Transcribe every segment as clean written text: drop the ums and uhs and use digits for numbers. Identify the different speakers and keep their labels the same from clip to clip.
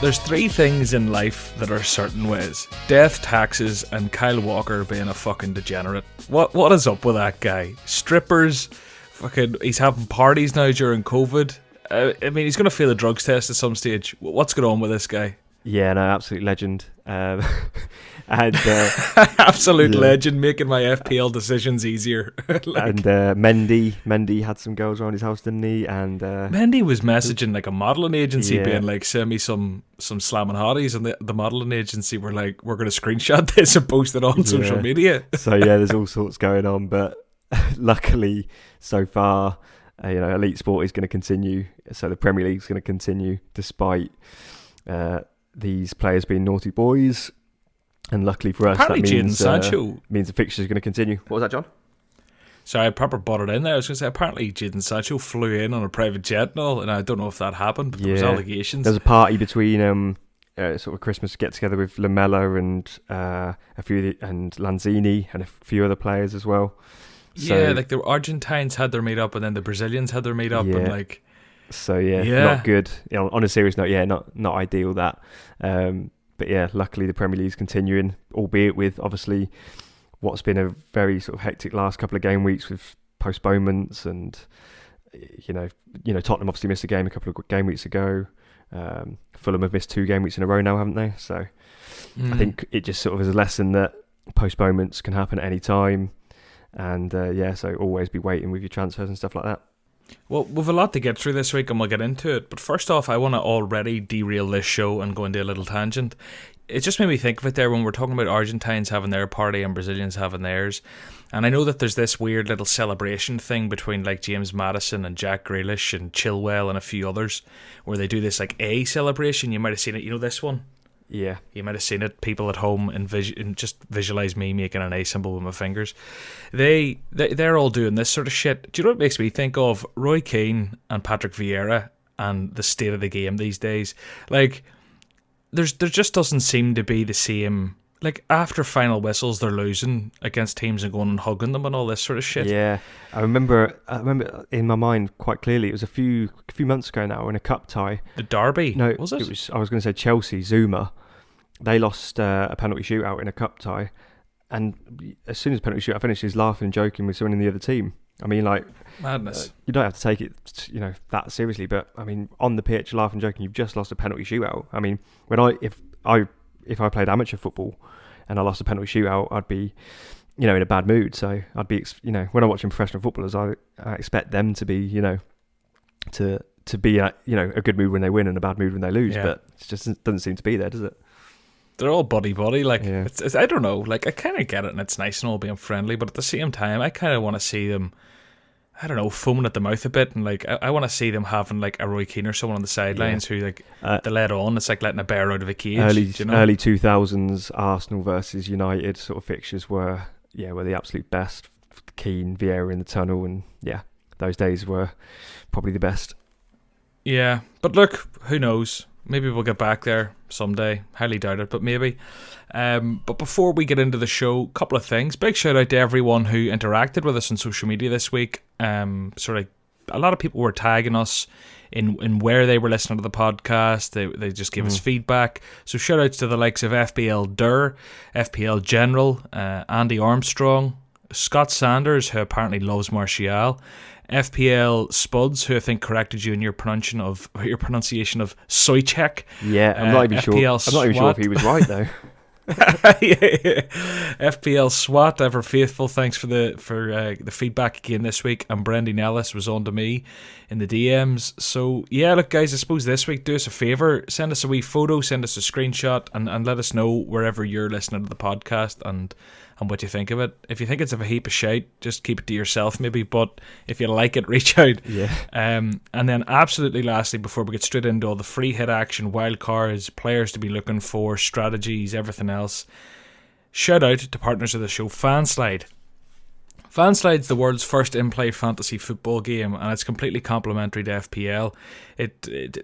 Speaker 1: There's three things in life that are certain ways: death, taxes, and Kyle Walker being a fucking degenerate. What is up with that guy? Strippers, fucking, he's having parties now during COVID. I mean, he's going to fail a drugs test at some stage. What's going on with this guy?
Speaker 2: Yeah, no, absolute legend. And
Speaker 1: absolute legend, making my FPL decisions easier.
Speaker 2: And Mendy had some girls around his house, didn't he? And
Speaker 1: Mendy was messaging like a modelling agency, being like, send me some slamming hotties, and the modelling agency were like, we're going to screenshot this and post it on social media.
Speaker 2: So yeah, there's all sorts going on, but luckily so far, elite sport is going to continue. So the Premier League is going to continue despite these players being naughty boys, and luckily for us,
Speaker 1: apparently
Speaker 2: that means the fixtures are going to continue. What was that, John?
Speaker 1: Sorry, I proper bought it in there. I was going to say, apparently Jadon Sancho flew in on a private jet and all, and I don't know if that happened, but there was allegations.
Speaker 2: There was a party between sort of Christmas get together with Lamella and and Lanzini and a few other players as well. So,
Speaker 1: yeah, like the Argentines had their meet up, and then the Brazilians had their meet up, and like.
Speaker 2: So not good. On a serious note, not ideal that. But yeah, luckily the Premier League's continuing, albeit with obviously what's been a very sort of hectic last couple of game weeks with postponements, and Tottenham obviously missed a game a couple of game weeks ago. Fulham have missed 2 game weeks in a row now, haven't they? So I think it just sort of is a lesson that postponements can happen at any time, and so always be waiting with your transfers and stuff like that.
Speaker 1: Well, we've a lot to get through this week, and we'll get into it. But first off, I want to already derail this show and go into a little tangent. It just made me think of it there when we're talking about Argentines having their party and Brazilians having theirs. And I know that there's this weird little celebration thing between like James Maddison and Jack Grealish and Chilwell and a few others, where they do this like A celebration. You might have seen it. You know this one?
Speaker 2: Yeah.
Speaker 1: You might have seen it. People at home and just visualise me making an A symbol with my fingers. They're all doing this sort of shit. Do you know what it makes me think of? Roy Keane and Patrick Vieira and the state of the game these days. Like, there just doesn't seem to be the same. Like, after final whistles, they're losing against teams and going and hugging them and all this sort of shit.
Speaker 2: Yeah, I remember in my mind quite clearly. It was a few months ago now in a cup tie.
Speaker 1: The derby?
Speaker 2: No,
Speaker 1: was it?
Speaker 2: I was going to say Chelsea, Zuma. They lost a penalty shootout in a cup tie, and as soon as the penalty shootout finished, he's laughing and joking with someone in the other team. I mean, like,
Speaker 1: madness.
Speaker 2: You don't have to take it, that seriously. But I mean, on the pitch, laughing and joking, you've just lost a penalty shootout. I mean, if I played amateur football and I lost a penalty shootout, I'd be, in a bad mood. So I'd be, when I'm watching professional footballers, I expect them to be, to be a good mood when they win and a bad mood when they lose. Yeah. But it just doesn't seem to be there, does it?
Speaker 1: They're all buddy. Like, it's I don't know. Like, I kind of get it, and it's nice and all being friendly, but at the same time, I kind of want to see them, I don't know, foaming at the mouth a bit, and like I want to see them having like a Roy Keane or someone on the sidelines who like they let on. It's like letting a bear out of a cage.
Speaker 2: Early 2000s Arsenal versus United sort of fixtures were the absolute best. Keane, Vieira in the tunnel, and those days were probably the best.
Speaker 1: Yeah, but look, who knows? Maybe we'll get back there someday. Highly doubt it, but maybe. But before we get into the show, a couple of things. Big shout out to everyone who interacted with us on social media this week. A lot of people were tagging us in where they were listening to the podcast. They just gave us feedback. So shout outs to the likes of FPL Dur, FPL General, Andy Armstrong, Scott Sanders, who apparently loves Martial, FPL Spuds, who I think corrected you in your pronunciation of Soychek.
Speaker 2: Yeah, I'm not even sure. I'm not even sure if he was right though.
Speaker 1: FPL SWAT, ever faithful. Thanks for the feedback again this week. And Brendan Nellis was on to me in the DMs. So yeah, look guys, I suppose this week do us a favour, send us a wee photo, send us a screenshot, and let us know wherever you're listening to the podcast and what you think of it. If you think it's a heap of shite, just keep it to yourself maybe, but if you like it, reach out. And then absolutely lastly, before we get straight into all the free hit action, wild cards, players to be looking for, strategies, everything else, shout out to partners of the show, Fanslide. Fanslide's the world's first in-play fantasy football game, and it's completely complementary to FPL.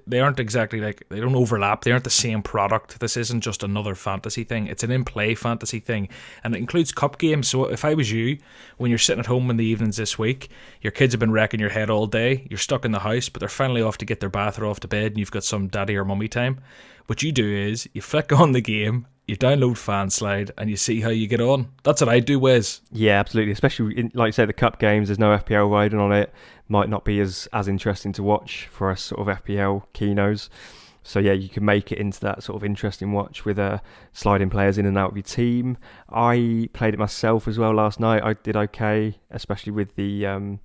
Speaker 1: They aren't exactly they don't overlap. They aren't the same product. This isn't just another fantasy thing. It's an in-play fantasy thing, and it includes cup games. So if I was you, when you're sitting at home in the evenings this week, your kids have been wrecking your head all day, you're stuck in the house, but they're finally off to get their bath or off to bed, and you've got some daddy or mummy time. What you do is you flick on the game, you download Fanslide, and you see how you get on. That's what I do, Wes.
Speaker 2: Yeah, absolutely. Especially, like you say, the cup games, there's no FPL riding on it. Might not be as interesting to watch for us sort of FPL keynos. So yeah, you can make it into that sort of interesting watch with sliding players in and out of your team. I played it myself as well last night. I did okay, especially with the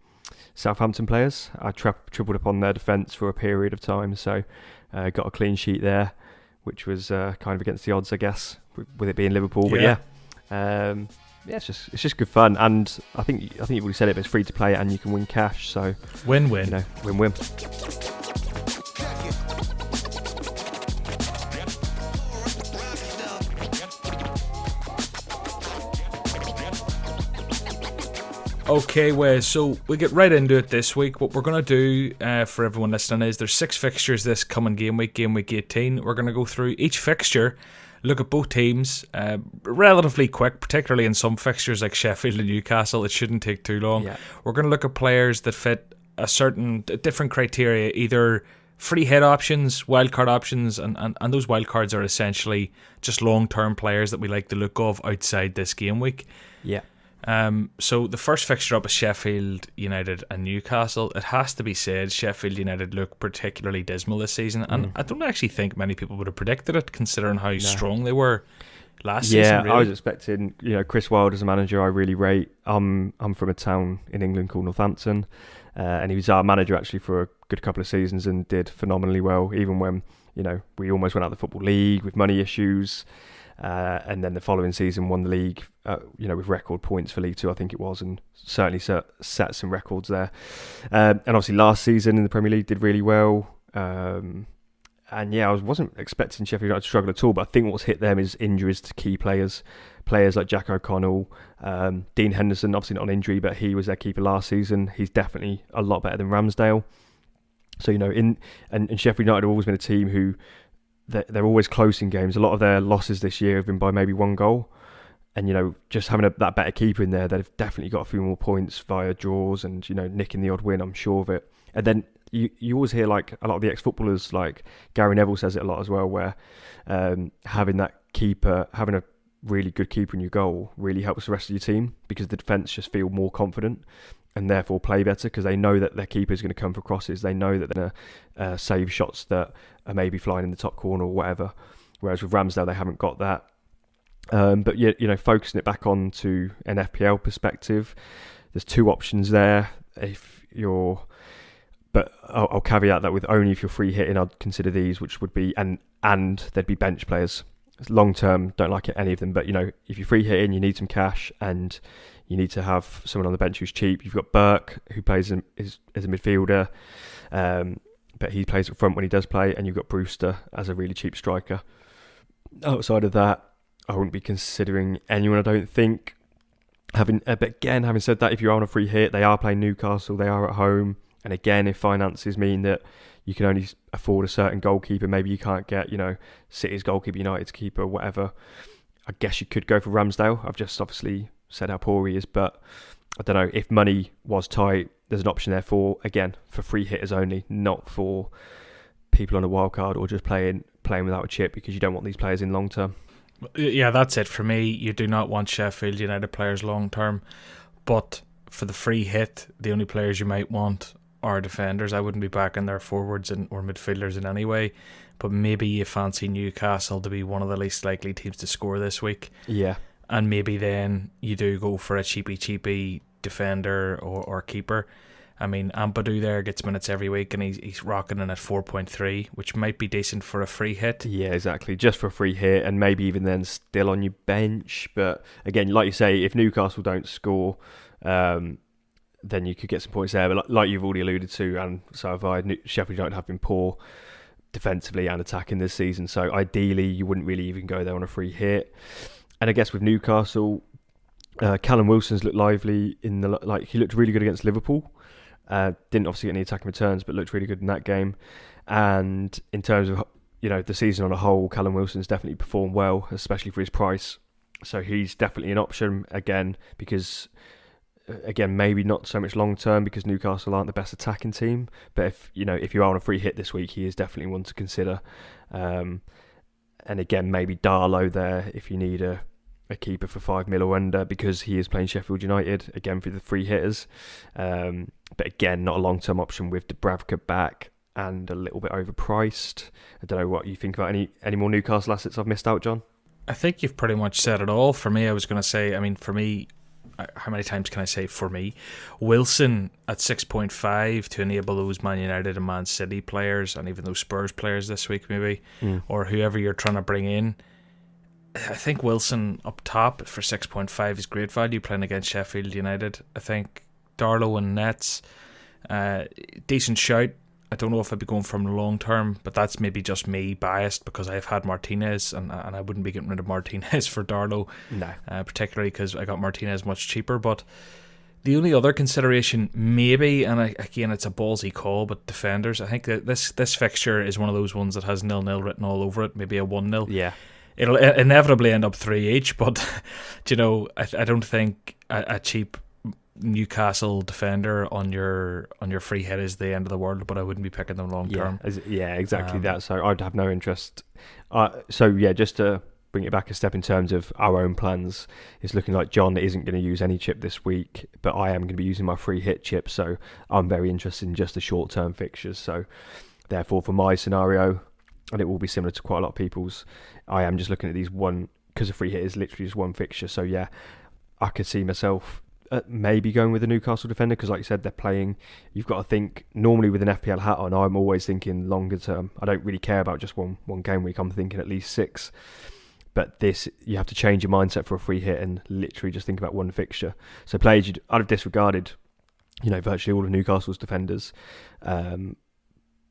Speaker 2: Southampton players. I tripled up on their defence for a period of time, so got a clean sheet there, which was kind of against the odds, I guess, with it being Liverpool. But yeah, it's just good fun, and I think you've already said it, but it's free to play and you can win cash. So
Speaker 1: win-win,
Speaker 2: win-win.
Speaker 1: Okay, Wes, so we get right into it this week. What we're going to do for everyone listening is there's 6 fixtures this coming game week 18. We're going to go through each fixture, look at both teams relatively quick, particularly in some fixtures like Sheffield and Newcastle. It shouldn't take too long.
Speaker 2: Yeah.
Speaker 1: We're going to look at players that fit a different criteria, either free hit options, wildcard options, and those wildcards are essentially just long-term players that we like the look of outside this game week.
Speaker 2: Yeah.
Speaker 1: So the first fixture up is Sheffield United and Newcastle. It has to be said, Sheffield United look particularly dismal this season, and I don't actually think many people would have predicted it, considering how strong they were last season.
Speaker 2: Yeah,
Speaker 1: really.
Speaker 2: I was expecting, Chris Wilde as a manager, I really rate. I'm from a town in England called Northampton, and he was our manager actually for a good couple of seasons and did phenomenally well, even when we almost went out of the Football League with money issues. And then the following season won the league, with record points for League Two, I think it was, and certainly set some records there. And obviously last season in the Premier League did really well. And yeah, I wasn't expecting Sheffield United to struggle at all, but I think what's hit them is injuries to key players like Jack O'Connell, Dean Henderson, obviously not an injury, but he was their keeper last season. He's definitely a lot better than Ramsdale. So, and Sheffield United have always been a team who they're always close in games. A lot of their losses this year have been by maybe one goal. And, just having that better keeper in there, they've definitely got a few more points via draws and, nicking the odd win, I'm sure of it. And then you always hear, like, a lot of the ex-footballers, like Gary Neville says it a lot as well, where having a really good keeper in your goal really helps the rest of your team, because the defence just feel more confident and therefore play better, because they know that their keeper is going to come for crosses. They know that they're going to save shots that are maybe flying in the top corner or whatever. Whereas with Ramsdale, they haven't got that. But focusing it back on to an FPL perspective, there's 2 options there. But I'll caveat that with only if you're free hitting, I'd consider these, which would be and there'd be bench players. Long term, don't like any of them. But if you're free hitting, you need some cash and you need to have someone on the bench who's cheap. You've got Burke, who plays as a midfielder, but he plays up front when he does play, and you've got Brewster as a really cheap striker. Outside of that, I wouldn't be considering anyone, I don't think. But again, having said that, if you're on a free hit, they are playing Newcastle, they are at home, and again, if finances mean that you can only afford a certain goalkeeper, maybe you can't get, City's goalkeeper, United's keeper, whatever, I guess you could go for Ramsdale. I've just obviously said how poor he is, but I don't know, if money was tight, there's an option there for free hitters only, not for people on a wild card or just playing without a chip, because you don't want these players in long term.
Speaker 1: Yeah, that's it for me. You do not want Sheffield United players long term, but for the free hit, the only players you might want are defenders. I wouldn't be backing their forwards or midfielders in any way, but maybe you fancy Newcastle to be one of the least likely teams to score this week.
Speaker 2: Yeah.
Speaker 1: And maybe then you do go for a cheapy defender or keeper. I mean, Ampadu there gets minutes every week, and he's rocking in at 4.3, which might be decent for a free hit.
Speaker 2: Yeah, exactly. Just for a free hit, and maybe even then still on your bench. But again, like you say, if Newcastle don't score, then you could get some points there. But like you've already alluded to, and so have I, Sheffield United have been poor defensively and attacking this season. So ideally, you wouldn't really even go there on a free hit. And I guess with Newcastle, Callum Wilson's looked lively he looked really good against Liverpool. Didn't obviously get any attacking returns, but looked really good in that game. And in terms of the season on a whole, Callum Wilson's definitely performed well, especially for his price. So he's definitely an option again, because maybe not so much long term because Newcastle aren't the best attacking team. But if you are on a free hit this week, he is definitely one to consider. And again, maybe Darlow there if you need a keeper for 5 mil or under, because he is playing Sheffield United again for the free hitters. But again, not a long term option with Dubravka back and a little bit overpriced. I don't know what you think about any more Newcastle assets I've missed out, John.
Speaker 1: I think you've pretty much said it all. For me, I was going to say, for me, how many times can I say for me? Wilson at 6.5 to enable those Man United and Man City players, and even those Spurs players this week maybe, or whoever you're trying to bring in. I think Wilson up top for 6.5 is great value playing against Sheffield United. I think Darlow and Nets, decent shout. I don't know if I'd be going from the long term, but that's maybe just me biased because I've had Martinez and I wouldn't be getting rid of Martinez for Darlow. No. Particularly because I got Martinez much cheaper. But the only other consideration maybe, and again it's a ballsy call, but defenders. I think that this fixture is one of those ones that has 0-0 written all over it, maybe a 1-0.
Speaker 2: Yeah.
Speaker 1: It'll inevitably end up 3 each, but I don't think a cheap Newcastle defender on your free hit is the end of the world, but I wouldn't be picking them long term.
Speaker 2: Yeah, exactly that. So I'd have no interest. Just to bring it back a step in terms of our own plans, it's looking like John isn't going to use any chip this week, but I am going to be using my free hit chip, so I'm very interested in just the short term fixtures. So therefore, for my scenario, and it will be similar to quite a lot of people's, I am just looking at these one, because a free hit is literally just one fixture. So yeah, I could see myself maybe going with a Newcastle defender, because like you said, they're playing, you've got to think, normally with an FPL hat on, I'm always thinking longer term. I don't really care about just one game week, I'm thinking at least 6. But this, you have to change your mindset for a free hit and literally just think about one fixture. So players, I'd have disregarded, virtually all of Newcastle's defenders,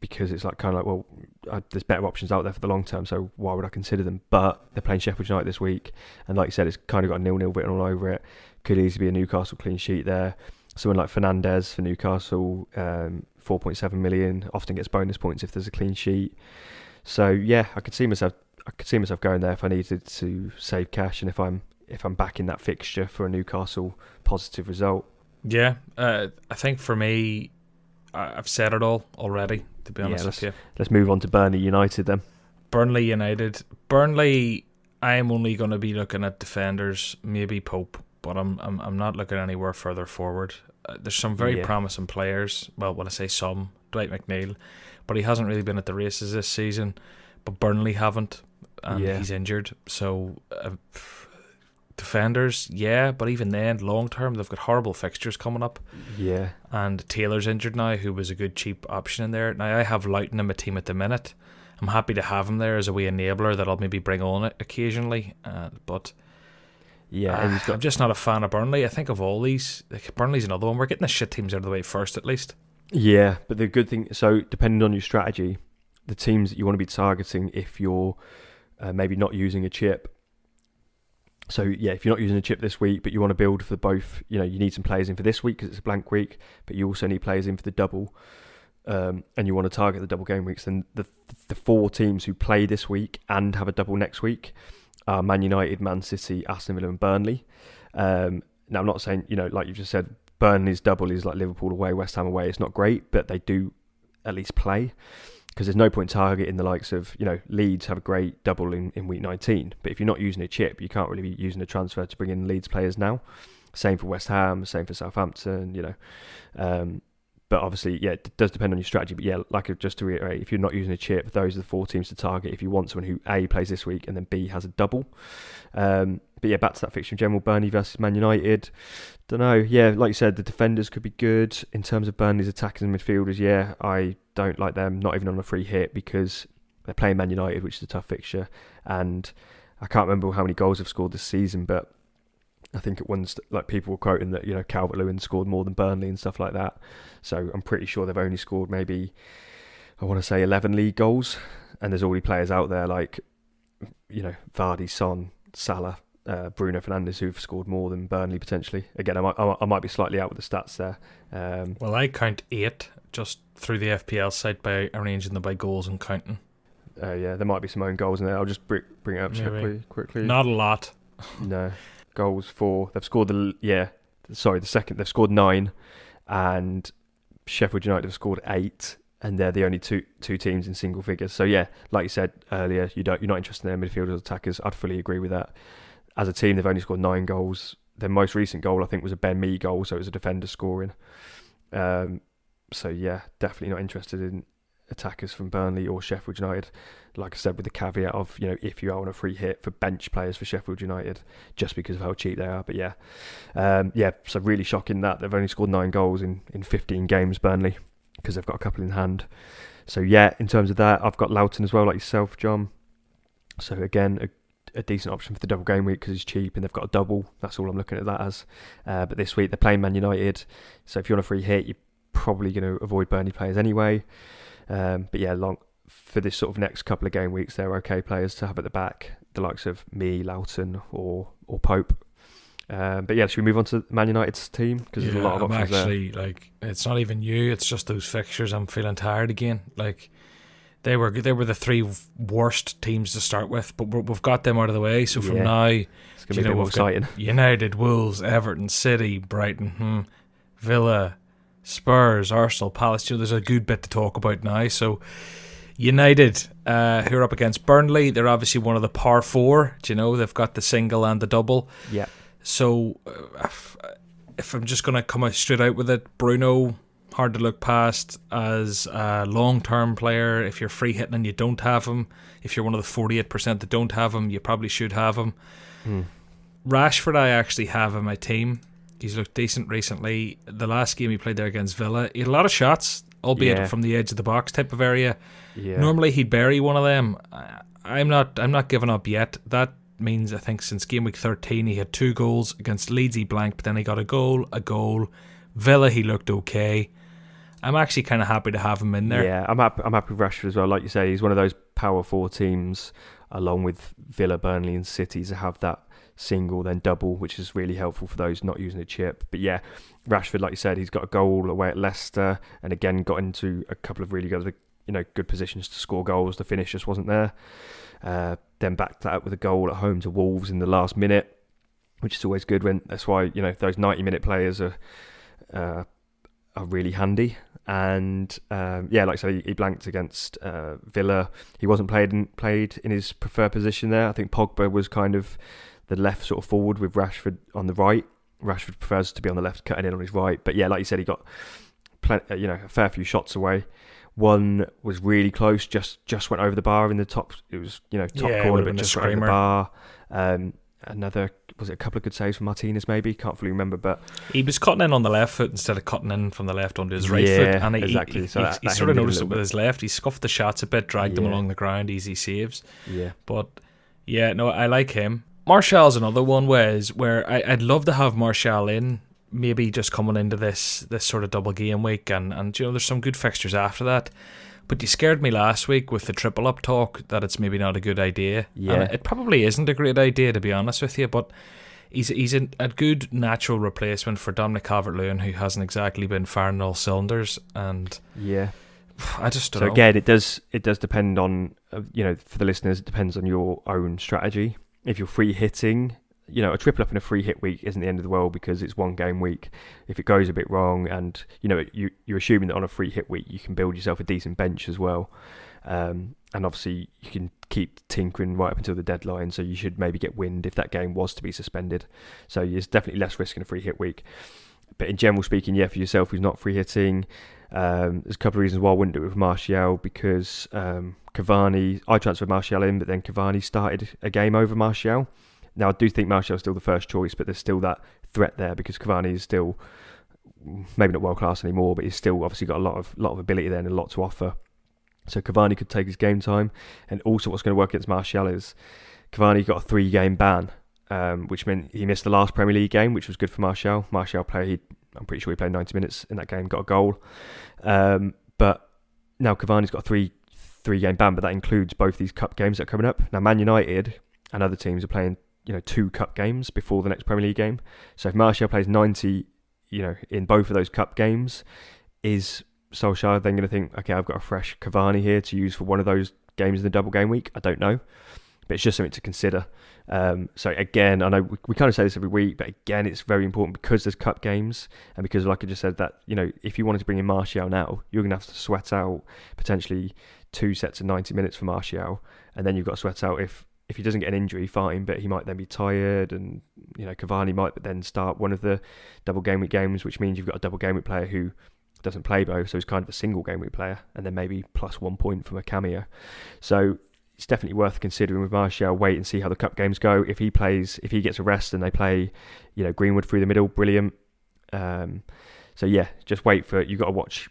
Speaker 2: because it's there's better options out there for the long term, so why would I consider them? But they're playing Sheffield United this week, and like you said, it's kind of got a 0-0 written all over it. Could easily be a Newcastle clean sheet there. Someone like Fernandes for Newcastle, 4.7 million, often gets bonus points if there's a clean sheet. So yeah, I could see myself going there if I needed to save cash, and if I'm back in that fixture for a Newcastle positive result.
Speaker 1: Yeah, I think for me, I've said it all already, to be honest with you.
Speaker 2: Let's move on to Burnley United then.
Speaker 1: Burnley United. Burnley, I'm only going to be looking at defenders, maybe Pope, but I'm not looking anywhere further forward. There's some very promising players. Well, when I say some, Dwight McNeil, but he hasn't really been at the races this season. But Burnley haven't, and he's injured. So defenders, but even then, long term, they've got horrible fixtures coming up. Yeah. And Taylor's injured now, who was a good cheap option in there. Now, I have Loughton in my team at the minute. I'm happy to have him there as a wee enabler that I'll maybe bring on it occasionally. But I'm just not a fan of Burnley. I think of all these, Burnley's another one. We're getting the shit teams out of the way first, at least. Yeah,
Speaker 2: but the good thing, so depending on your strategy, the teams that you want to be targeting if you're maybe not using a chip. So yeah, if you're not using a chip this week, but you want to build for both, you need some players in for this week because it's a blank week, but you also need players in for the double, and you want to target the double game weeks, then the 4 teams who play this week and have a double next week are Man United, Man City, Aston Villa and Burnley. Now I'm not saying, like you just said, Burnley's double is like Liverpool away, West Ham away. It's not great, but they do at least play. Because there's no point targeting the likes of, Leeds have a great double in week 19. But if you're not using a chip, you can't really be using a transfer to bring in Leeds players now. Same for West Ham, same for Southampton, But obviously, it does depend on your strategy. But just to reiterate, if you're not using a chip, those are the 4 teams to target if you want someone who A, plays this week and then B, has a double. But back to that fixture in general, Burnley versus Man United. Don't know. Like you said, the defenders could be good. In terms of Burnley's attackers and midfielders, I don't like them, not even on a free hit, because they're playing Man United, which is a tough fixture. And I can't remember how many goals they've scored this season, but I think at once, people were quoting that, Calvert-Lewin scored more than Burnley and stuff like that. So I'm pretty sure they've only scored maybe, I want to say 11 league goals. And there's already players out there like, Vardy, Son, Salah, Bruno Fernandes, who've scored more than Burnley potentially. Again, I might be slightly out with the stats there.
Speaker 1: Well, I count 8 just through the FPL site by arranging them by goals and counting.
Speaker 2: Yeah, there might be some own goals in there. I'll just bring it up quickly.
Speaker 1: Not a lot.
Speaker 2: No. Goals for... They've scored the second. They've scored 9, and Sheffield United have scored 8, and they're the only two teams in single figures. So yeah, like you said earlier, you're not interested in their midfielders or attackers. I'd fully agree with that. As a team, they've only scored 9 goals. Their most recent goal, I think, was a Ben Mee goal, so it was a defender scoring. So yeah, definitely not interested in attackers from Burnley or Sheffield United. Like I said, with the caveat of, if you are on a free hit for bench players for Sheffield United, just because of how cheap they are. But so really shocking that they've only scored 9 goals in 15 games, Burnley, because they've got a couple in hand. So yeah, in terms of that, I've got Loughton as well, like yourself, John. So again, a decent option for the double game week because he's cheap and they've got a double. That's all I'm looking at that as. But this week they're playing Man United, so if you're on a free hit, you're probably going to avoid Burnley players anyway. But yeah, for this sort of next couple of game weeks, they're okay players to have at the back, the likes of me, Loughton, or Pope. But yeah, should we move on to Man United's team? Because there's a lot of options there.
Speaker 1: It's not even you, it's just those fixtures. I'm feeling tired again. They were the 3 worst teams to start with, but we've got them out of the way. So from now,
Speaker 2: it's going to be a bit more exciting.
Speaker 1: United, Wolves, Everton, City, Brighton, Villa, Spurs, Arsenal, Palace. There's a good bit to talk about now. So United, who are up against Burnley, they're obviously one of the par 4. They've got the single and the double.
Speaker 2: Yeah.
Speaker 1: So if I'm just going to come out straight out with it, Bruno, hard to look past as a long-term player. If you're free hitting and you don't have him, if you're one of the 48% that don't have him, you probably should have him. Rashford, I actually have in my team. He's looked decent recently. The last game he played there against Villa, he had a lot of shots, albeit from the edge of the box type of area. Yeah. Normally he'd bury one of them. I'm not giving up yet. That means I think since game week 13 he had 2 goals. Against Leeds he blanked, but then he got a goal. Villa he looked okay. I'm actually kind of happy to have him in there.
Speaker 2: Yeah, I'm happy with Rashford as well. Like you say, he's one of those power 4 teams, along with Villa, Burnley and City, to have that single then double, which is really helpful for those not using a chip. But yeah, Rashford, like you said, he's got a goal away at Leicester, and again got into a couple of really good positions to score goals. The finish just wasn't there. Then backed that up with a goal at home to Wolves in the last minute, which is always good. That's why those 90-minute players are really handy. And like I said, he blanked against Villa. He wasn't played in his preferred position there. I think Pogba was kind of the left sort of forward with Rashford on the right. Rashford prefers to be on the left, cutting in on his right. But yeah, like you said, he got a fair few shots away. One was really close, just went over the bar in the top. It was top corner, but just went over the bar. Another, was it a couple of good saves from Martinez maybe? Can't fully remember, but
Speaker 1: he was cutting in on the left foot instead of cutting in from the left onto his right foot. And
Speaker 2: exactly.
Speaker 1: He sort of noticed it with his left. He scuffed the shots a bit, dragged them along the ground, easy saves.
Speaker 2: Yeah.
Speaker 1: But yeah, no, I like him. Martial's another one where I'd love to have Martial in, maybe just coming into this sort of double game week, and there's some good fixtures after that. But you scared me last week with the triple up talk that it's maybe not a good idea.
Speaker 2: Yeah.
Speaker 1: And it probably isn't a great idea, to be honest with you, but he's a good natural replacement for Dominic Calvert-Lewin, who hasn't exactly been firing all cylinders. And
Speaker 2: yeah,
Speaker 1: I just don't know.
Speaker 2: So again, it does depend on, for the listeners, it depends on your own strategy. If you're free hitting, a triple up in a free hit week isn't the end of the world because it's one game week. If it goes a bit wrong, and you're assuming that on a free hit week you can build yourself a decent bench as well, and obviously you can keep tinkering right up until the deadline, so you should maybe get wind if that game was to be suspended. So there's definitely less risk in a free hit week. But in general speaking, for yourself who's not free hitting, there's a couple of reasons why I wouldn't do it with Martial, because Cavani, I transferred Martial in, but then Cavani started a game over Martial. Now, I do think Martial's still the first choice, but there's still that threat there because Cavani is still maybe not world class anymore, but he's still obviously got a lot of ability there and a lot to offer. So Cavani could take his game time. And also what's going to work against Martial is Cavani got a 3-game ban, which meant he missed the last Premier League game, which was good for Martial. Martial played, I'm pretty sure he played 90 minutes in that game, got a goal. But now Cavani's got a three-game ban, but that includes both these cup games that are coming up. Now Man United and other teams are playing 2 cup games before the next Premier League game. So if Martial plays 90, in both of those cup games, is Solskjaer then going to think, okay, I've got a fresh Cavani here to use for one of those games in the double game week? I don't know, but it's just something to consider. So again, I know we kind of say this every week, but again, it's very important because there's cup games, and because, like I just said, that if you wanted to bring in Martial now, you're going to have to sweat out potentially 2 sets of 90 minutes for Martial, and then you've got to sweat out if he doesn't get an injury, fine, but he might then be tired, and Cavani might then start one of the double game week games, which means you've got a double game week player who doesn't play both, so he's kind of a single game week player, and then maybe plus 1 point from a cameo. So it's definitely worth considering with Martial. Wait and see how the cup games go. If he gets a rest and they play, Greenwood through the middle, brilliant. So yeah, just wait for it. You've got to watch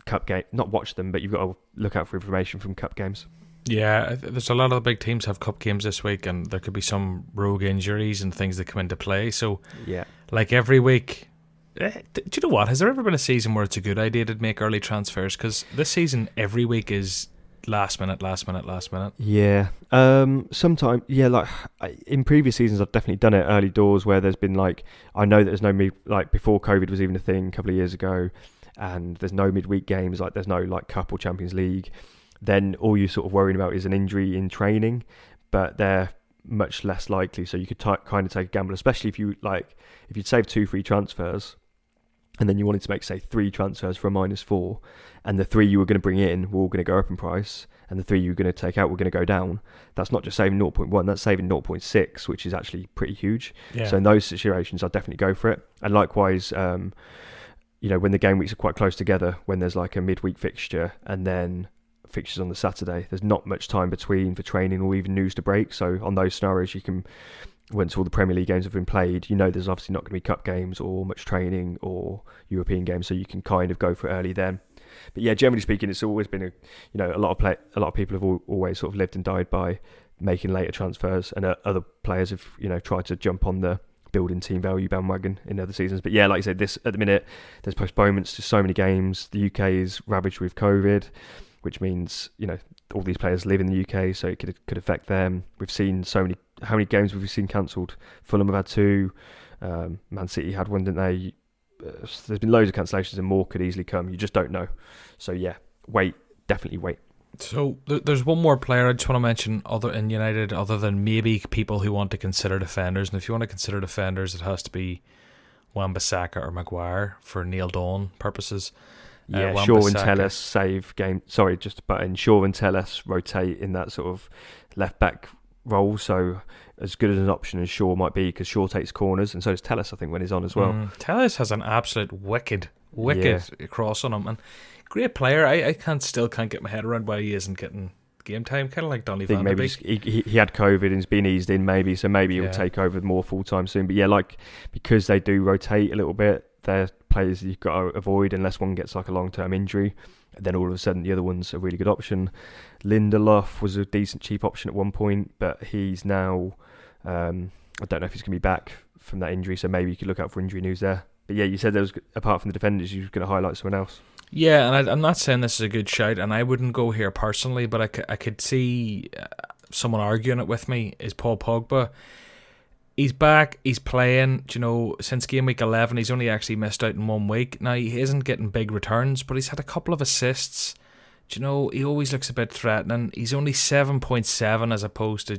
Speaker 2: cup game, not watch them, but you've got to look out for information from cup games. Yeah,
Speaker 1: there's a lot of the big teams have cup games this week, and there could be some rogue injuries and things that come into play. So
Speaker 2: yeah,
Speaker 1: like every week. Do you know what? Has there ever been a season where it's a good idea to make early transfers? Because this season, every week is last minute.
Speaker 2: Yeah. Sometimes, yeah, like in previous seasons, I've definitely done it early doors where there's been I know that there's no before COVID was even a thing a couple of years ago, and there's no midweek games, there's no Cup or Champions League. Then all you're sort of worrying about is an injury in training, but they're much less likely. So you could kind of take a gamble, especially if you'd save 2 free transfers, and then you wanted to make, say, 3 transfers for a -4, and the 3 you were going to bring in were all going to go up in price, and the 3 you were going to take out were going to go down. That's not just saving 0.1, that's saving 0.6, which is actually pretty huge.
Speaker 1: Yeah.
Speaker 2: So in those situations, I'd definitely go for it. And likewise, when the game weeks are quite close together, when there's a midweek fixture and then fixtures on the Saturday, there's not much time between for training or even news to break. So on those scenarios, you can, once all the Premier League games have been played, there's obviously not going to be cup games or much training or European games, so you can kind of go for it early then. But yeah, generally speaking, it's always been a lot of people have always sort of lived and died by making later transfers, and other players have tried to jump on the building team value bandwagon in other seasons. But yeah, like I said, at the minute there's postponements to so many games. The UK is ravaged with COVID, which means all these players live in the UK, so it could affect them. We've seen how many games have we seen cancelled? Fulham have had 2, Man City had 1, didn't they? There's been loads of cancellations, and more could easily come. You just don't know. So yeah, definitely wait.
Speaker 1: So there's one more player I just want to mention in United, other than maybe people who want to consider defenders. And if you want to consider defenders, it has to be Wan-Bissaka or Maguire for Neil Dawn purposes.
Speaker 2: Yeah, Shaw and Nellis save game. Sorry, just a button. Shaw and Nellis rotate in that sort of left back role. So as good as an option as Shaw might be, because Shaw takes corners, and so does Nellis, I think, when he's on as well.
Speaker 1: Nellis has an absolute wicked cross on him, and great player. I still can't get my head around why he isn't getting game time. Kind of like Donny van de Beek.
Speaker 2: He had COVID and he's been eased in, maybe, so maybe he'll take over more full time soon. But yeah, because they do rotate a little bit, they're players you've got to avoid unless one gets a long-term injury. And then all of a sudden the other one's a really good option. Lindelof was a decent cheap option at one point, but he's now I don't know if he's going to be back from that injury, so maybe you could look out for injury news there. But yeah, you said there was, apart from the defenders, you were going to highlight someone else.
Speaker 1: Yeah, and I'm not saying this is a good shout, and I wouldn't go here personally, but I could see someone arguing it with me, is Paul Pogba. He's back, he's playing, since game week 11, he's only actually missed out in 1 week. Now, he isn't getting big returns, but he's had a couple of assists. He always looks a bit threatening. He's only 7.7 as opposed to,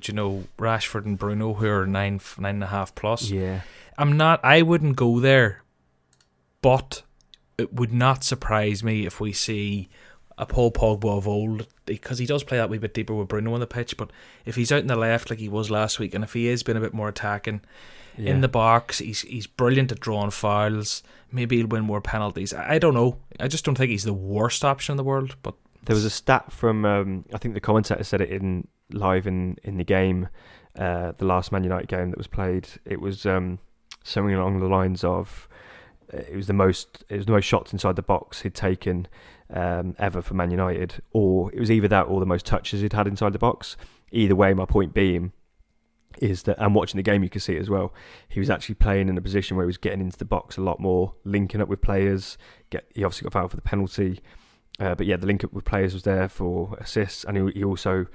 Speaker 1: Rashford and Bruno, who are 9.5 plus.
Speaker 2: Yeah.
Speaker 1: I wouldn't go there, but it would not surprise me if we see a Paul Pogba of old, because he does play that wee bit deeper with Bruno on the pitch, but if he's out in the left like he was last week, and if he is being a bit more attacking in the box, he's brilliant at drawing fouls, maybe he'll win more penalties. I don't know. I just don't think he's the worst option in the world. But
Speaker 2: there was a stat from, I think the commentator said it live in the game, the last Man United game that was played. It was something along the lines of, it was the most shots inside the box he'd taken ever for Man United, or it was either that or the most touches he'd had inside the box. Either way, my point being is that, and watching the game you can see it as well, he was actually playing in a position where he was getting into the box a lot more, linking up with players. He obviously got fouled for the penalty, but yeah, the link up with players was there for assists, and he also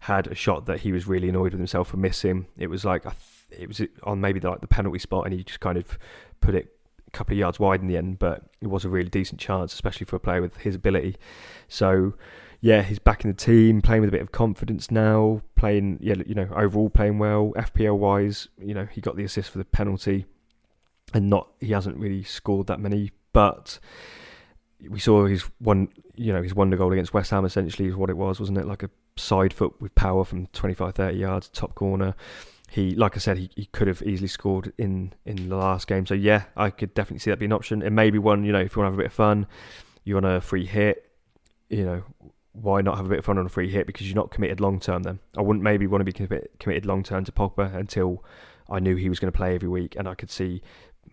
Speaker 2: had a shot that he was really annoyed with himself for missing. It was it was on maybe the penalty spot, and he just kind of put it a couple of yards wide in the end. But it was a really decent chance, especially for a player with his ability. So yeah, he's back in the team, playing with a bit of confidence now, playing, overall playing well. FPL wise, he got the assist for the penalty, and he hasn't really scored that many, but we saw his wonder goal against West Ham essentially is what it was, wasn't it? Like a side foot with power from 25-30 yards, top corner. Like I said, he could have easily scored in the last game. So yeah, I could definitely see that being an option. And maybe one, if you want to have a bit of fun, you want a free hit, why not have a bit of fun on a free hit? Because you're not committed long term then. I wouldn't maybe want to be committed long term to Pogba until I knew he was going to play every week and I could see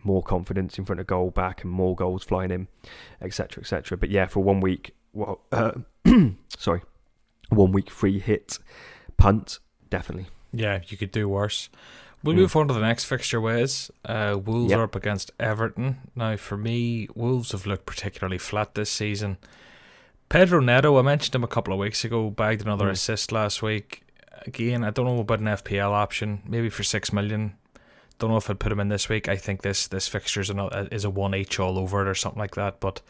Speaker 2: more confidence in front of goal back and more goals flying in, etc., etc. But yeah, for 1 week, 1 week free hit punt, definitely.
Speaker 1: Yeah, you could do worse. We'll move on to the next fixture, Wes. Wolves are up against Everton. Now, for me, Wolves have looked particularly flat this season. Pedro Neto, I mentioned him a couple of weeks ago, bagged another assist last week. Again, I don't know about an FPL option, maybe for 6 million. Don't know if I'd put him in this week. I think this fixture is a 1 each all over it or something like that. But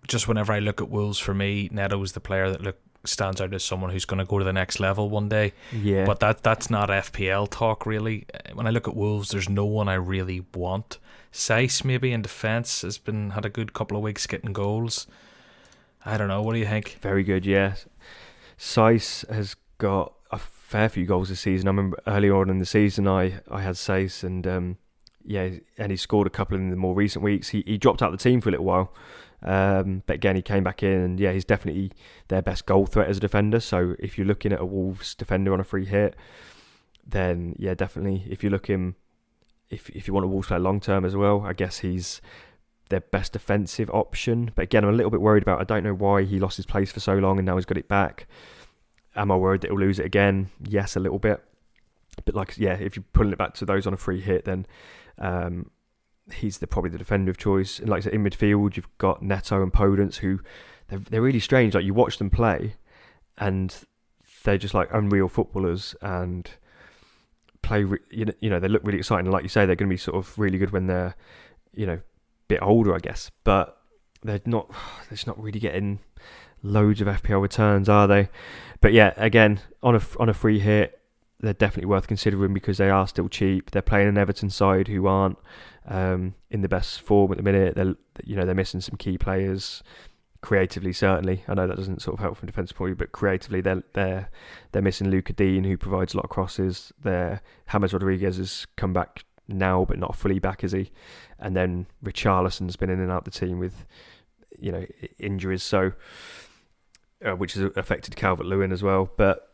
Speaker 1: just whenever I look at Wolves, for me, Neto's the player that stands out as someone who's going to go to the next level one day.
Speaker 2: Yeah.
Speaker 1: But that's not FPL talk, really. When I look at Wolves, there's no one I really want. Saiss, maybe in defence, had a good couple of weeks getting goals. I don't know. What do you think?
Speaker 2: Very good, yeah. Saiss has got a fair few goals this season. I remember earlier on in the season, I had Saiss, and and he scored a couple in the more recent weeks. He dropped out of the team for a little while, but again he came back in, and he's definitely their best goal threat as a defender. So if you're looking at a Wolves defender on a free hit, then definitely. If you if you want a Wolves player long term as well, I guess he's their best defensive option. But again, I'm a little bit worried about. I don't know why he lost his place for so long, and now he's got it back. Am I worried that he'll lose it again? Yes, a little bit. But if you're pulling it back to those on a free hit, then he's probably the defender of choice. And like I said, in midfield, you've got Neto and Podence, who they're really strange. Like, you watch them play, and they're just like unreal footballers and play. They look really exciting. And like you say, they're going to be sort of really good when they're a bit older, I guess. But they're just not really getting loads of FPL returns, are they? But yeah, again, on a free hit, they're definitely worth considering because they are still cheap. They're playing an Everton side who aren't in the best form at the minute. They're missing some key players creatively. Certainly, I know that doesn't sort of help from a defensive point of view, but creatively, they're missing Luca Dean, who provides a lot of crosses. James Rodriguez has come back now, but not fully back, is he? And then Richarlison's been in and out the team with injuries, so which has affected Calvert-Lewin as well. But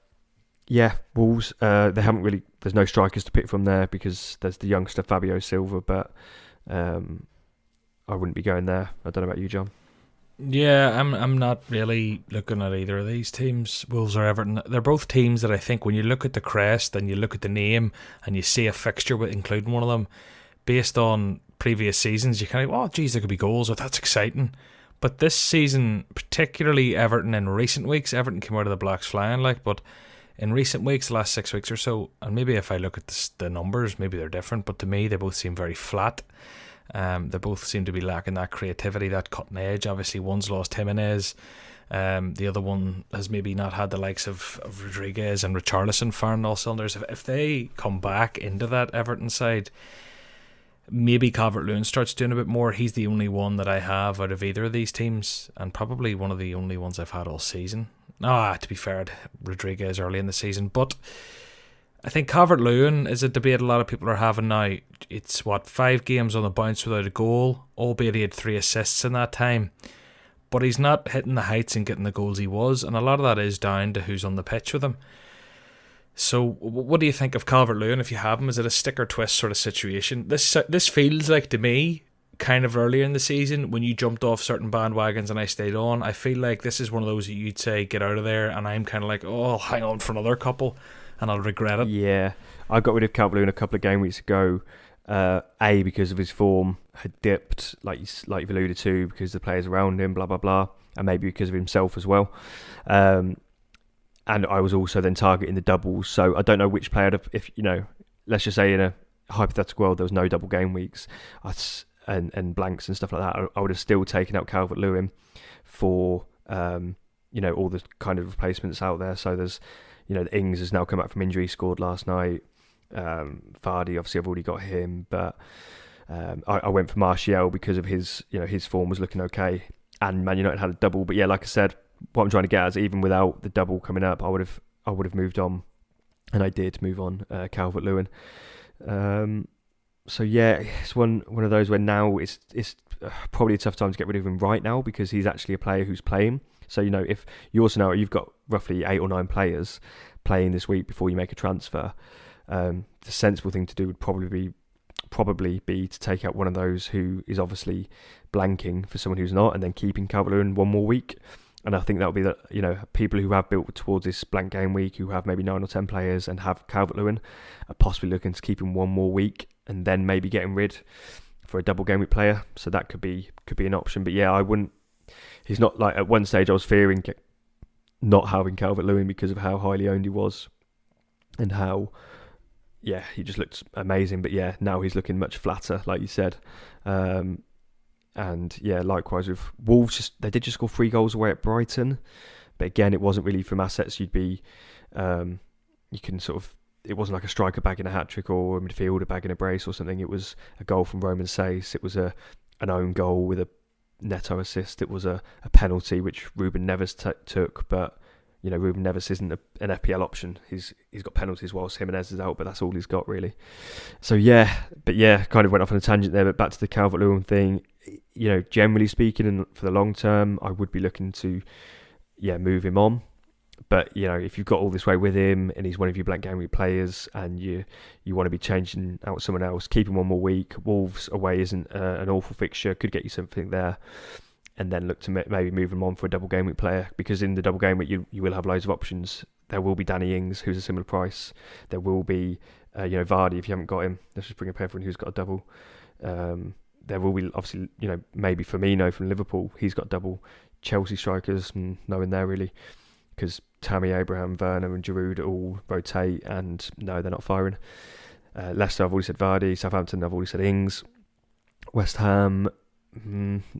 Speaker 2: yeah, Wolves, they haven't really. There's no strikers to pick from there because there's the youngster Fabio Silva, but I wouldn't be going there. I don't know about you, John.
Speaker 1: Yeah, I'm not really looking at either of these teams, Wolves or Everton. They're both teams that I think when you look at the crest and you look at the name and you see a fixture with including one of them, based on previous seasons, you kind of there could be goals, or that's exciting. But this season, particularly Everton in recent weeks, Everton came out of the blocks flying, but in recent weeks, the last 6 weeks or so, and maybe if I look at the numbers, maybe they're different, but to me, they both seem very flat. They both seem to be lacking that creativity, that cutting edge. Obviously, one's lost Jimenez. The other one has maybe not had the likes of Rodriguez and Richarlison firing all cylinders. If they come back into that Everton side, maybe Calvert-Lewin starts doing a bit more. He's the only one that I have out of either of these teams, and probably one of the only ones I've had all season. To be fair, Rodriguez early in the season, but I think Calvert-Lewin is a debate a lot of people are having now. It's 5 games on the bounce without a goal, albeit he had 3 assists in that time, but he's not hitting the heights and getting the goals he was, and a lot of that is down to who's on the pitch with him. So what do you think of Calvert-Lewin if you have him? Is it a stick or twist sort of situation? This feels like, to me, kind of earlier in the season when you jumped off certain bandwagons and I stayed on. I feel like this is one of those that you'd say get out of there, and I'm kind of like, I'll hang on for another couple and I'll regret it.
Speaker 2: Yeah, I got rid of Calvert-Lewin a couple of game weeks ago. Because of his form had dipped, like you've alluded to, because the players around him, blah blah blah, and maybe because of himself as well. And I was also then targeting the doubles, so I don't know which player, if let's just say in a hypothetical world there was no double game weeks and blanks and stuff like that, I would have still taken out Calvert-Lewin for all the kind of replacements out there. So there's Ings has now come back from injury, scored last night. Vardy, obviously I've already got him, but I went for Martial because of his form was looking okay, and Man United had a double. But yeah, like I said, what I'm trying to get at is even without the double coming up, I would have moved on, and I did move on Calvert-Lewin. So yeah, it's one of those where now it's probably a tough time to get rid of him right now because he's actually a player who's playing. So if your scenario, you've got roughly 8 or 9 players playing this week before you make a transfer, the sensible thing to do would probably be to take out one of those who is obviously blanking for someone who's not, and then keeping Calvert-Lewin one more week. And I think that would be that people who have built towards this blank game week, who have maybe 9 or 10 players and have Calvert-Lewin, are possibly looking to keep him one more week and then maybe getting rid for a double game week player. So that could be an option. But yeah, I wouldn't. He's not like at one stage I was fearing not having Calvert-Lewin because of how highly owned he was and how he just looked amazing. But yeah, now he's looking much flatter, like you said. And yeah, likewise with Wolves, they did just score 3 goals away at Brighton, but again, it wasn't really from assets you'd be. You can it wasn't like a striker bagging a hat trick or a midfielder bagging a brace or something. It was a goal from Roman Sace. It was an own goal with a Neto assist. It was a penalty which Ruben Neves took, but Ruben Neves isn't an FPL option. He's got penalties whilst Jimenez is out, but that's all he's got really. So kind of went off on a tangent there, but back to the Calvert-Lewin thing. Generally speaking, and for the long term, I would be looking to move him on. But if you've got all this way with him and he's one of your blank game week players and you want to be changing out someone else, keep him one more week. Wolves away isn't an awful fixture, could get you something there, and then look to maybe move him on for a double game week player, because in the double game week you will have loads of options. There will be Danny Ings, who's a similar price. There will be Vardy if you haven't got him. Let's just bring up everyone who's got a double. There will be obviously maybe Firmino from Liverpool. He's got double. Chelsea strikers, no in there really, because Tammy, Abraham, Werner and Giroud all rotate, and no, they're not firing. Leicester, I've already said Vardy. Southampton, I've already said Ings. West Ham,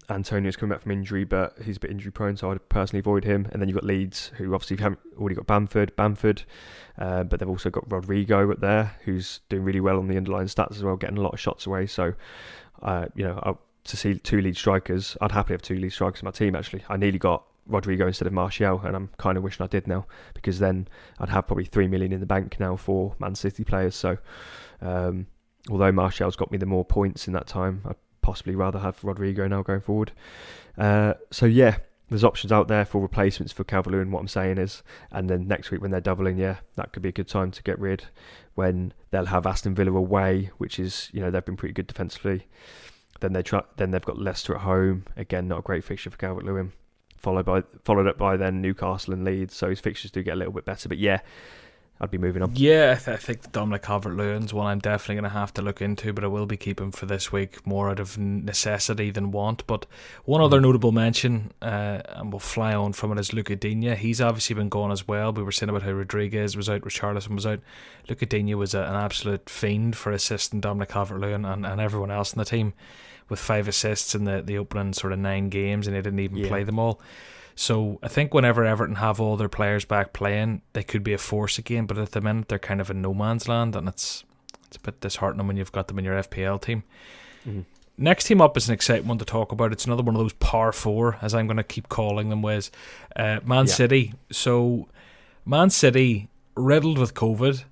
Speaker 2: Antonio's coming back from injury, but he's a bit injury prone, so I'd personally avoid him. And then you've got Leeds, who obviously haven't already got Bamford, but they've also got Rodrigo up there, who's doing really well on the underlying stats as well, getting a lot of shots away. So, to see 2 lead strikers, I'd happily have 2 lead strikers in my team actually. I nearly got Rodrigo instead of Martial, and I'm kind of wishing I did now, because then I'd have probably 3 million in the bank now for Man City players. So although Martial's got me the more points in that time, I'd possibly rather have Rodrigo now going forward. So yeah, there's options out there for replacements for Calvert-Lewin, what I'm saying is, and then next week when they're doubling, that could be a good time to get rid, when they'll have Aston Villa away, which is, they've been pretty good defensively. Then they've got Leicester at home, again not a great fixture for Calvert-Lewin. Followed up by then Newcastle and Leeds, so his fixtures do get a little bit better. But yeah, I'd be moving on.
Speaker 1: Yeah, I think the Dominic Calvert-Lewin's one I'm definitely going to have to look into, but I will be keeping for this week more out of necessity than want. But one other notable mention, and we'll fly on from it, is Luca Digne. He's obviously been going as well. We were saying about how Rodriguez was out, Richarlison was out. Luca Digne was an absolute fiend for assisting Dominic Calvert-Lewin and everyone else in the team, with 5 assists in the opening sort of 9 games, and he didn't even play them all. So I think whenever Everton have all their players back playing, they could be a force again, but at the minute they're kind of in no man's land, and it's a bit disheartening when you've got them in your FPL team. Next team up is an exciting one to talk about. It's another one of those par 4, as I'm going to keep calling them, Wes. Man City. So Man City, riddled with COVID,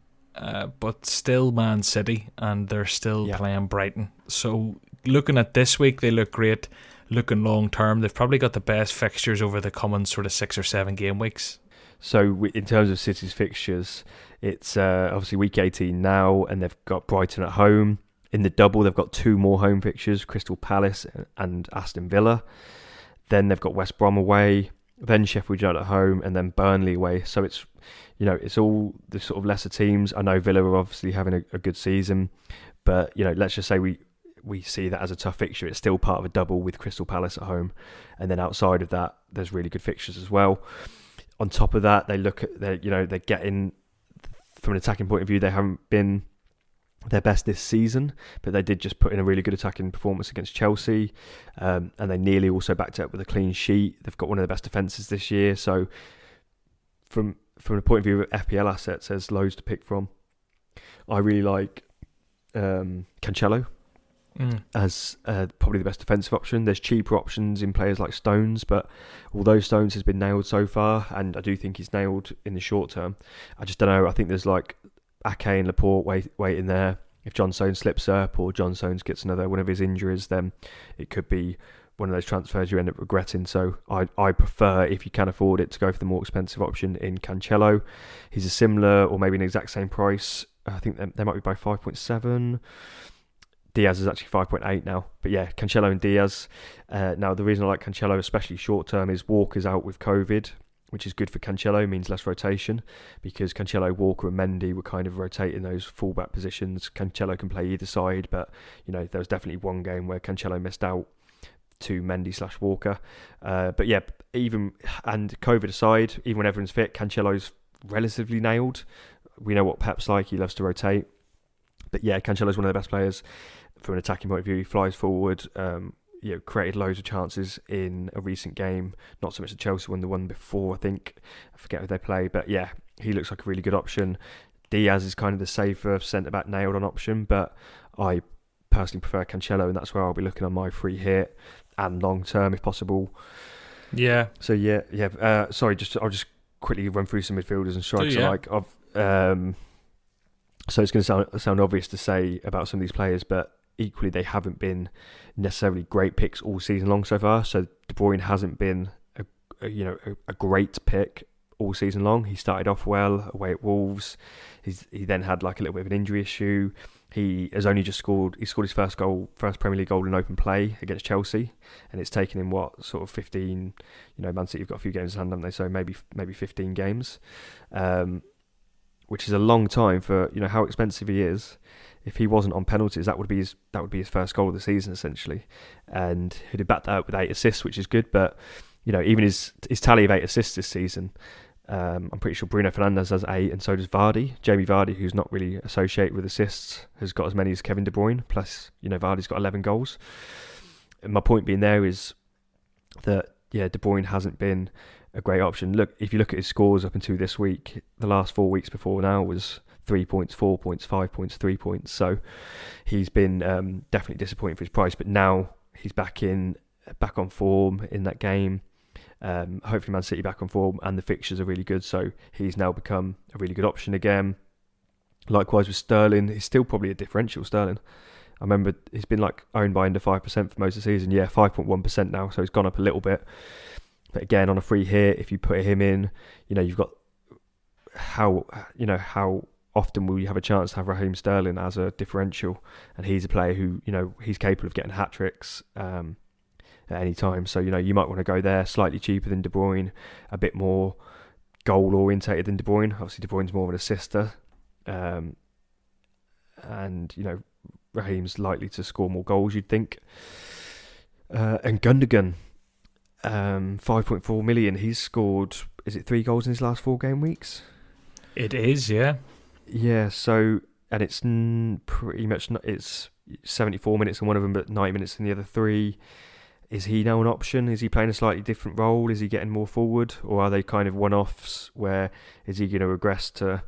Speaker 1: but still Man City, and they're still playing Brighton. So looking at this week, they look great. Looking long term, they've probably got the best fixtures over the coming sort of 6 or 7 game weeks.
Speaker 2: So in terms of City's fixtures, it's obviously week 18 now, and they've got Brighton at home. In the double, they've got 2 more home fixtures, Crystal Palace and Aston Villa. Then they've got West Brom away, then Sheffield United at home, and then Burnley away. So it's it's all the sort of lesser teams. I know Villa are obviously having a good season, but let's just say we see that as a tough fixture. It's still part of a double with Crystal Palace at home, and then outside of that, there's really good fixtures as well. On top of that, they're getting, from an attacking point of view, they haven't been their best this season, but they did just put in a really good attacking performance against Chelsea, and they nearly also backed it up with a clean sheet. They've got one of the best defences this year, so from the point of view of FPL assets, there's loads to pick from. I really like Cancelo as probably the best defensive option. There's cheaper options in players like Stones, but although Stones has been nailed so far, and I do think he's nailed in the short term, I just don't know. I think there's like Ake and Laporte waiting there. If John Stones slips up or John Stones gets another one of his injuries, then it could be one of those transfers you end up regretting. So I prefer, if you can afford it, to go for the more expensive option in Cancelo. He's a similar or maybe an exact same price. I think they might be by 5.7. Diaz is actually 5.8 now. But yeah, Cancelo and Diaz. Now, the reason I like Cancelo, especially short term, is Walker's out with COVID, which is good for Cancelo, means less rotation, because Cancelo, Walker and Mendy were kind of rotating those fullback positions. Cancelo can play either side, but there was definitely one game where Cancelo missed out to Mendy/Walker. But yeah, and COVID aside, even when everyone's fit, Cancelo's relatively nailed. We know what Pep's like, he loves to rotate. But yeah, Cancelo's one of the best players from an attacking point of view. He flies forward, created loads of chances in a recent game. Not so much the Chelsea one, the one before, I think. I forget who they play. But yeah, he looks like a really good option. Diaz is kind of the safer centre-back nailed on option, but I personally prefer Cancelo, and that's where I'll be looking on my free hit and long term if possible.
Speaker 1: Yeah.
Speaker 2: So sorry, I'll just quickly run through some midfielders and strikes. So it's going to sound obvious to say about some of these players, but equally they haven't been necessarily great picks all season long so far. So De Bruyne hasn't been a great pick all season long. He started off well away at Wolves. He then had like a little bit of an injury issue. He has only just scored. He scored his first Premier League goal in open play against Chelsea, and it's taken him sort of 15. Man City have got a few games in hand, haven't they? So maybe 15 games, which is a long time for how expensive he is. If he wasn't on penalties, that would be his first goal of the season essentially, and he'd have backed that up with 8 assists, which is good. But even his tally of 8 assists this season, I'm pretty sure Bruno Fernandes has 8, and so does Vardy. Jamie Vardy, who's not really associated with assists, has got as many as Kevin De Bruyne. Plus, Vardy's got 11 goals. And my point being there is that De Bruyne hasn't been a great option. Look, if you look at his scores up until this week, the last 4 weeks before now was 3 points, 4 points, 5 points, 3 points. So he's been definitely disappointing for his price. But now he's back on form in that game. Hopefully Man City back on form, and the fixtures are really good, so he's now become a really good option again. Likewise with Sterling, he's still probably a differential, Sterling. I remember he's been owned by under 5% for most of the season. 5.1% now, so he's gone up a little bit. But again, on a free hit, if you put him in, you've got how often will you have a chance to have Raheem Sterling as a differential, and he's a player who he's capable of getting hat tricks at any time. So you might want to go there, slightly cheaper than De Bruyne, a bit more goal orientated than De Bruyne. Obviously De Bruyne's more of an assister, and Raheem's likely to score more goals, you'd think. And Gundogan, 5.4 million. He's scored, is it 3 goals in his last 4 game weeks?
Speaker 1: It is, yeah.
Speaker 2: Yeah. So, and it's pretty much it's 74 minutes in one of them, but 90 minutes in the other 3. Is he now an option? Is he playing a slightly different role? Is he getting more forward? Or are they kind of one-offs where is he going to regress to,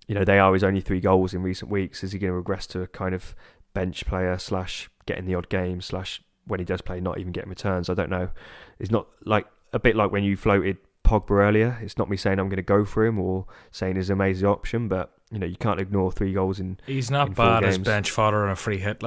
Speaker 2: they are his only 3 goals in recent weeks. Is he going to regress to a kind of bench player / getting the odd game / when he does play, not even getting returns? I don't know. It's not a bit like when you floated Pogba earlier. It's not me saying I'm going to go for him or saying he's an amazing option, but you can't ignore 3 goals in.
Speaker 1: He's not bad as bench fodder on a free hit,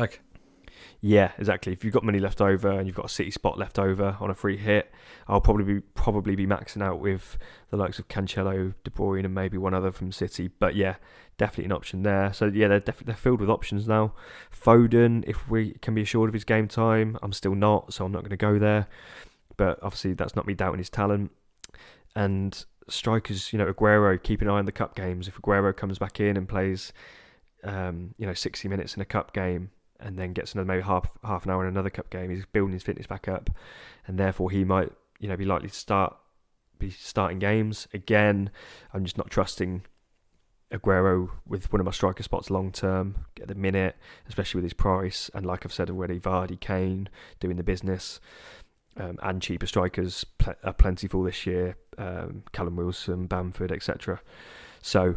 Speaker 2: Yeah, exactly. If you've got money left over and you've got a City spot left over on a free hit, I'll probably be maxing out with the likes of Cancelo, De Bruyne, and maybe one other from City. But yeah, definitely an option there. So yeah, they're filled with options now. Foden, if we can be assured of his game time, I'm still not, so I'm not going to go there. But obviously, that's not me doubting his talent. And strikers, Aguero, keep an eye on the cup games. If Aguero comes back in and plays, 60 minutes in a cup game, and then gets another maybe half an hour in another cup game, he's building his fitness back up, and therefore he might be likely to be starting games again. I'm just not trusting Aguero with one of my striker spots long term, get the minute, especially with his price. And like I've said already, Vardy, Kane doing the business, and cheaper strikers are plentiful this year. Callum Wilson, Bamford, etc. So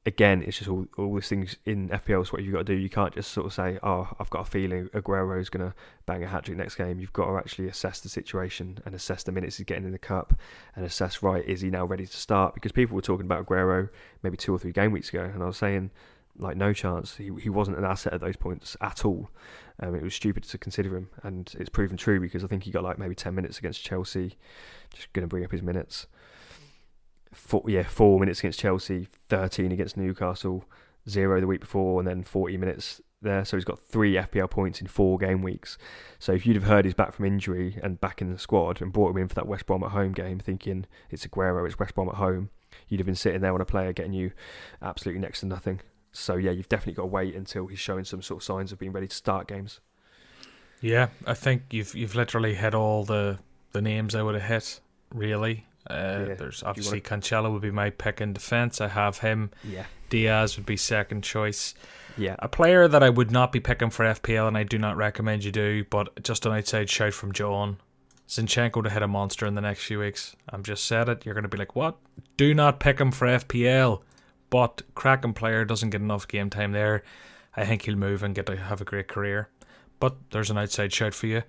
Speaker 2: again, it's just all these things in FPL is what you've got to do. You can't just sort of say, oh, I've got a feeling Aguero's going to bang a hat-trick next game. You've got to actually assess the situation and assess the minutes he's getting in the cup and assess, right, is he now ready to start? Because people were talking about Aguero maybe 2 or 3 game weeks ago, and I was saying, like, no chance. He wasn't an asset at those points at all. It was stupid to consider him, and it's proven true because I think he got like maybe 10 minutes against Chelsea. Just going to bring up his minutes. 4 minutes against Chelsea, 13 against Newcastle, 0 the week before, and then 40 minutes there. So he's got 3 FPL points in 4 game weeks. So if you'd have heard he's back from injury and back in the squad and brought him in for that West Brom at home game, thinking it's Aguero, it's West Brom at home, you'd have been sitting there on a player getting you absolutely next to nothing. So yeah, you've definitely got to wait until he's showing some sort of signs of being ready to start games.
Speaker 1: Yeah, I think you've literally hit all the names I would have hit, really. There's obviously Cancelo would be my pick in defence. I have him.
Speaker 2: Yeah.
Speaker 1: Diaz would be second choice.
Speaker 2: Yeah.
Speaker 1: A player that I would not be picking for FPL, and I do not recommend you do, but just an outside shout from John. Zinchenko to hit a monster in the next few weeks. I've just said it. You're going to be like, what? Do not pick him for FPL. But cracking player, doesn't get enough game time there. I think he'll move and get to have a great career. But there's an outside shout for you.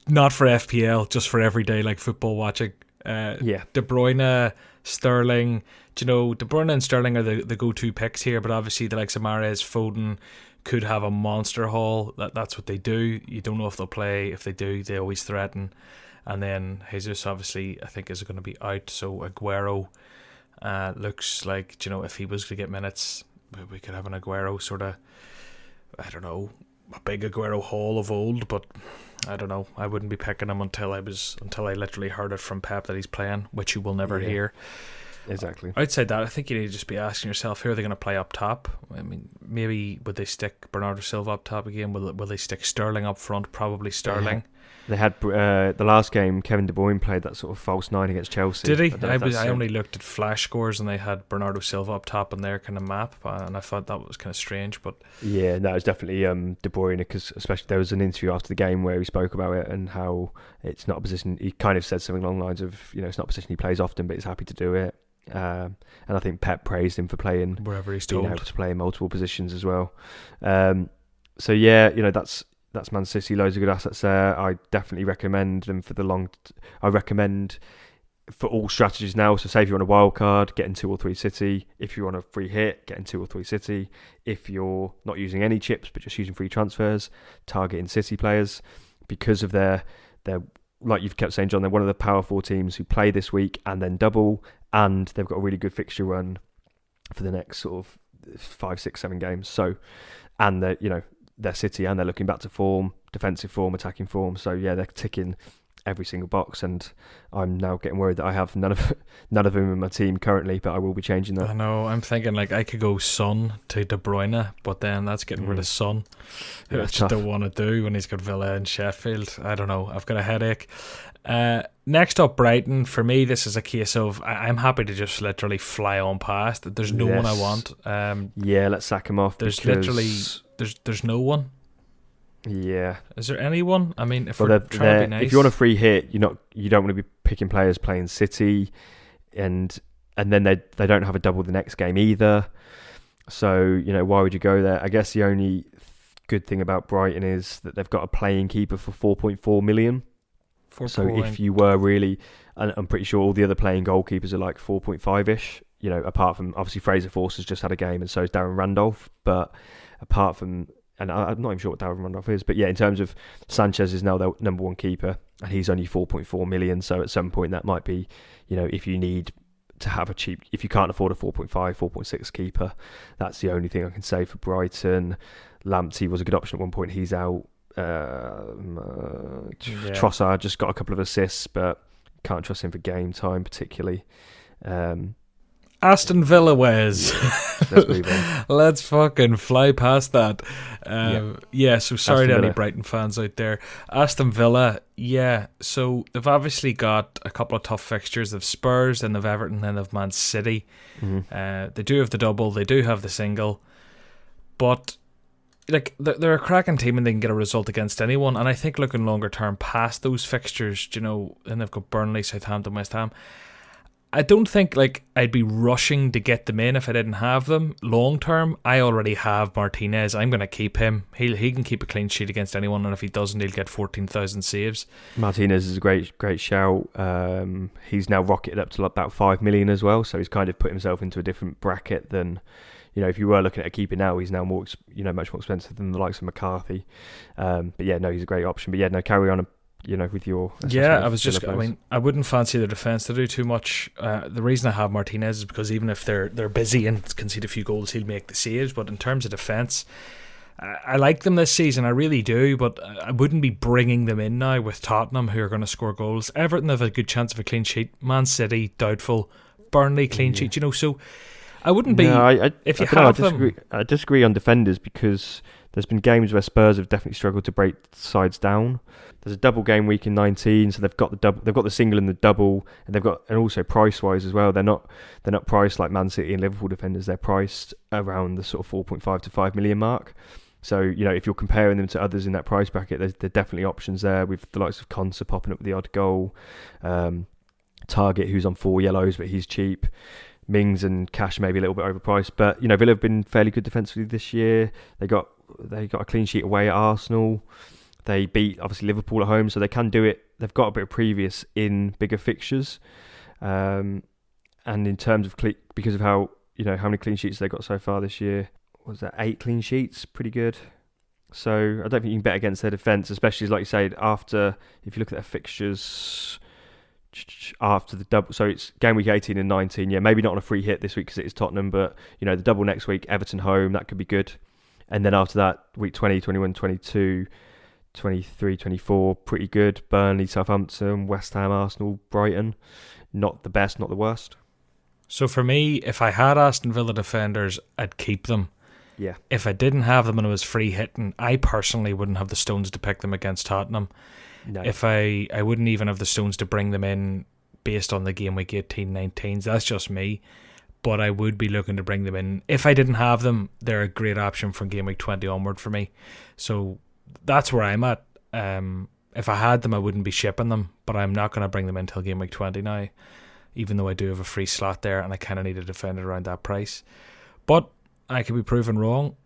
Speaker 1: Not for FPL, just for everyday like football watching. De Bruyne, Sterling. Do you know, De Bruyne and Sterling are the go-to picks here, but obviously the likes of Mahrez, Foden could have a monster haul. That's what they do. You don't know if they'll play. If they do, they always threaten. And then Jesus obviously I think is going to be out. So Aguero looks like, do you know, if he was to get minutes, we could have an Aguero sort of, I don't know, a big Aguero haul of old, but I don't know. I wouldn't be picking him until I literally heard it from Pep that he's playing, which you will never hear.
Speaker 2: Exactly.
Speaker 1: Outside that, I think you need to just be asking yourself, who are they going to play up top? I mean, maybe would they stick Bernardo Silva up top again? Will they stick Sterling up front? Probably Sterling.
Speaker 2: They had the last game. Kevin De Bruyne played that sort of false 9 against Chelsea.
Speaker 1: Did he? I only looked at flash scores and they had Bernardo Silva up top in their kind of map, and I thought that was kind of strange. But
Speaker 2: yeah, no, it was definitely De Bruyne, because especially there was an interview after the game where he spoke about it and how it's not a position. He kind of said something along the lines of, you know, it's not a position he plays often, but he's happy to do it. And I think Pep praised him for playing
Speaker 1: wherever he's
Speaker 2: being
Speaker 1: told,
Speaker 2: able to play in multiple positions as well. So yeah, you know, that's Man City. Loads of good assets there. I definitely recommend them for I recommend for all strategies now. So say if you're on a wild card, getting 2 or 3 City. If you're on a free hit, getting 2 or 3 City. If you're not using any chips but just using free transfers, targeting City players, because of their like you've kept saying, John, they're one of the Power 4 teams who play this week and then double, and they've got a really good fixture run for the next sort of 5, 6, 7 games. So, and they're City and they're looking back to form, defensive form, attacking form. So yeah, they're ticking every single box, and I'm now getting worried that I have none of them in my team currently, but I will be changing that.
Speaker 1: I know, I'm thinking like I could go Son to De Bruyne, but then that's getting rid of Son, who I just don't want to do when he's got Villa and Sheffield. I don't know, I've got a headache. Next up, Brighton. For me, this is a case of I'm happy to just literally fly on past. There's no one I want.
Speaker 2: Let's sack him off.
Speaker 1: There's literally there's no one.
Speaker 2: Yeah.
Speaker 1: Is there anyone? I mean, if we're trying to be nice,
Speaker 2: if you're on a free hit, you don't want to be picking players playing City, and then they don't have a double the next game either. So why would you go there? I guess the only good thing about Brighton is that they've got a playing keeper for 4.4 million. So if you were really, and I'm pretty sure all the other playing goalkeepers are like 4.5-ish. Apart from obviously Fraser Force has just had a game, and so is Darren Randolph. But apart from, and I'm not even sure what Darren Randolph is, but yeah, in terms of Sanchez is now their number 1 keeper, and he's only 4.4 million. So at some point that might be, if you need to have if you can't afford a 4.5, 4.6 keeper, that's the only thing I can say for Brighton. Lamptey was a good option at one point. He's out. Trossard just got a couple of assists, but can't trust him for game time particularly.
Speaker 1: Aston Villa ways.
Speaker 2: Let's move on.
Speaker 1: Let's fucking fly past that. So sorry
Speaker 2: Aston
Speaker 1: to any
Speaker 2: Villa.
Speaker 1: Brighton fans out there. Aston Villa, so they've obviously got a couple of tough fixtures. They've Spurs, then they've Everton, then they've Man City. They do have the double, they do have the single, but like they're a cracking team and they can get a result against anyone. And I think looking longer term past those fixtures, then they've got Burnley, Southampton, West Ham. I don't think like I'd be rushing to get them in if I didn't have them. Long term, I already have Martinez. I'm going to keep him. He can keep a clean sheet against anyone, and if he doesn't, he'll get 14,000 saves.
Speaker 2: Martinez is a great shout. He's now rocketed up to about 5 million as well, so he's kind of put himself into a different bracket than, if you were looking at a keeper now, he's now more, much more expensive than the likes of McCarthy. But he's a great option. But carry on. With your
Speaker 1: I wouldn't fancy the defence to do too much. The reason I have Martinez is because even if they're busy and concede a few goals, he'll make the saves. But in terms of defence, I like them this season, I really do, but I wouldn't be bringing them in now with Tottenham, who are going to score goals. Everton have a good chance of a clean sheet. Man City, doubtful. Burnley, clean sheet. So I wouldn't be. If you have them,
Speaker 2: I disagree on defenders, because there's been games where Spurs have definitely struggled to break sides down. There's a double game week in 19, so they've got the double, they've got the single and the double, and and also price wise as well. They're not priced like Man City and Liverpool defenders. They're priced around the sort of 4.5 to 5 million mark. So if you're comparing them to others in that price bracket, there's definitely options there, with the likes of Konsa popping up with the odd goal, Target, who's on 4 yellows but he's cheap. Mings and Cash maybe a little bit overpriced, but Villa have been fairly good defensively this year. They got a clean sheet away at Arsenal. They beat obviously Liverpool at home, so they can do it. They've got a bit of previous in bigger fixtures, and in terms of because of how how many clean sheets they got so far this year, was that 8 clean sheets? Pretty good. So I don't think you can bet against their defence, especially as, like you said, after, if you look at their fixtures after the double, so it's game week 18 and 19. Maybe not on a free hit this week because it is Tottenham, but the double next week, Everton home, that could be good. And then after that, week 20, 21, 22, 23, 24, pretty good. Burnley, Southampton, West Ham, Arsenal, Brighton. Not the best, not the worst.
Speaker 1: So for me, if I had Aston Villa defenders, I'd keep them.
Speaker 2: Yeah.
Speaker 1: If I didn't have them and it was free hitting, I personally wouldn't have the stones to pick them against Tottenham.
Speaker 2: No.
Speaker 1: If I wouldn't even have the stones to bring them in based on the game week 18, 19s. That's just me. But I would be looking to bring them in. If I didn't have them, they're a great option from game week 20 onward for me. So that's where I'm at. If I had them, I wouldn't be shipping them, but I'm not going to bring them in until game week 20 now, even though I do have a free slot there and I kind of need a defender around that price. But I could be proven wrong.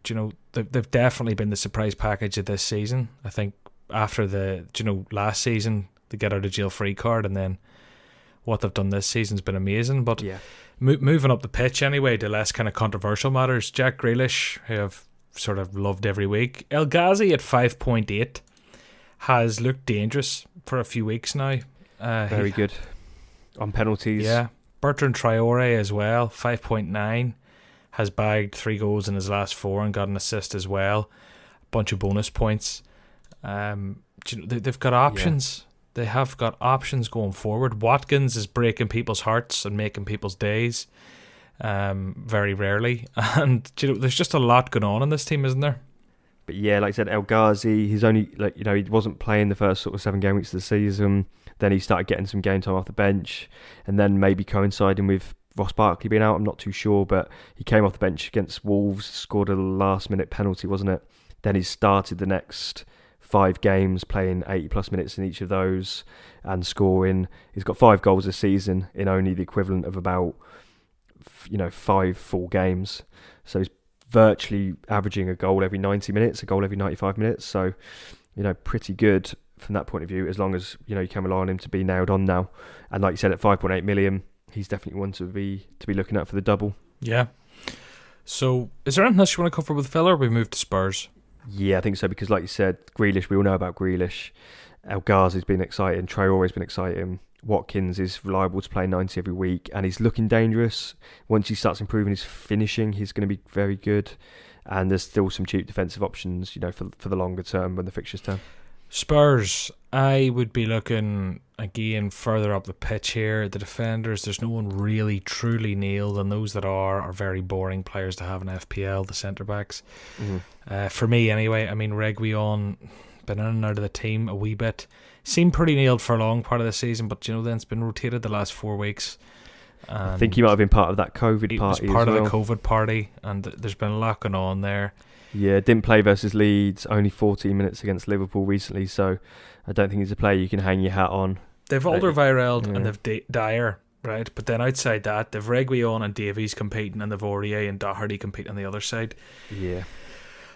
Speaker 1: They've definitely been the surprise package of this season. I think after the last season, the get out of jail free card, and then what they've done this season's been amazing. But moving up the pitch anyway to less kind of controversial matters, Jack Grealish, who I've sort of loved every week. El Ghazi at 5.8 has looked dangerous for a few weeks now.
Speaker 2: Very good on penalties.
Speaker 1: Yeah. Bertrand Traore as well, 5.9, has bagged 3 goals in his last 4 and got an assist as well. A bunch of bonus points. They've got options. Yeah. They have got options going forward. Watkins is breaking people's hearts and making people's days. Very rarely. And there's just a lot going on in this team, isn't there?
Speaker 2: But yeah, like I said, El Ghazi, he's only he wasn't playing the first sort of 7 game weeks of the season. Then he started getting some game time off the bench, and then maybe coinciding with Ross Barkley being out, I'm not too sure, but he came off the bench against Wolves, scored a last minute penalty, wasn't it? Then he started the next 5 games, playing 80 plus minutes in each of those and scoring. He's got 5 goals this season in only the equivalent of about 5 full games. So he's virtually averaging a goal every 90 minutes, a goal every 95 minutes. So, pretty good from that point of view, as long as, you can rely on him to be nailed on now. And like you said, at 5.8 million, he's definitely one to be looking at for the double.
Speaker 1: Yeah. So, is there anything else you want to cover with Villa, or we move to Spurs?
Speaker 2: Yeah, I think so, because like you said, Grealish, we all know about Grealish. El Ghazi's been exciting. Traore's been exciting. Watkins is reliable to play 90 every week, and he's looking dangerous. Once he starts improving his finishing, he's going to be very good. And there's still some cheap defensive options, for the longer term when the fixtures turn.
Speaker 1: Spurs, I would be looking again further up the pitch here. The defenders, there's no one really truly nailed, and those that are very boring players to have in FPL, the centre backs. For me anyway, I mean, Reguilon, been in and out of the team a wee bit. Seemed pretty nailed for a long part of the season, but then it's been rotated the last 4 weeks.
Speaker 2: I think he might have been part of that COVID party.
Speaker 1: He was part of the COVID party, and there's been a lot going on there.
Speaker 2: Yeah, didn't play versus Leeds, only 14 minutes against Liverpool recently, so I don't think he's a player you can hang your hat on.
Speaker 1: They've Alderweireld and they've Dyer, right? But then outside that, they've Reguilon and Davies competing, and they've Aurier and Doherty competing on the other side.
Speaker 2: Yeah.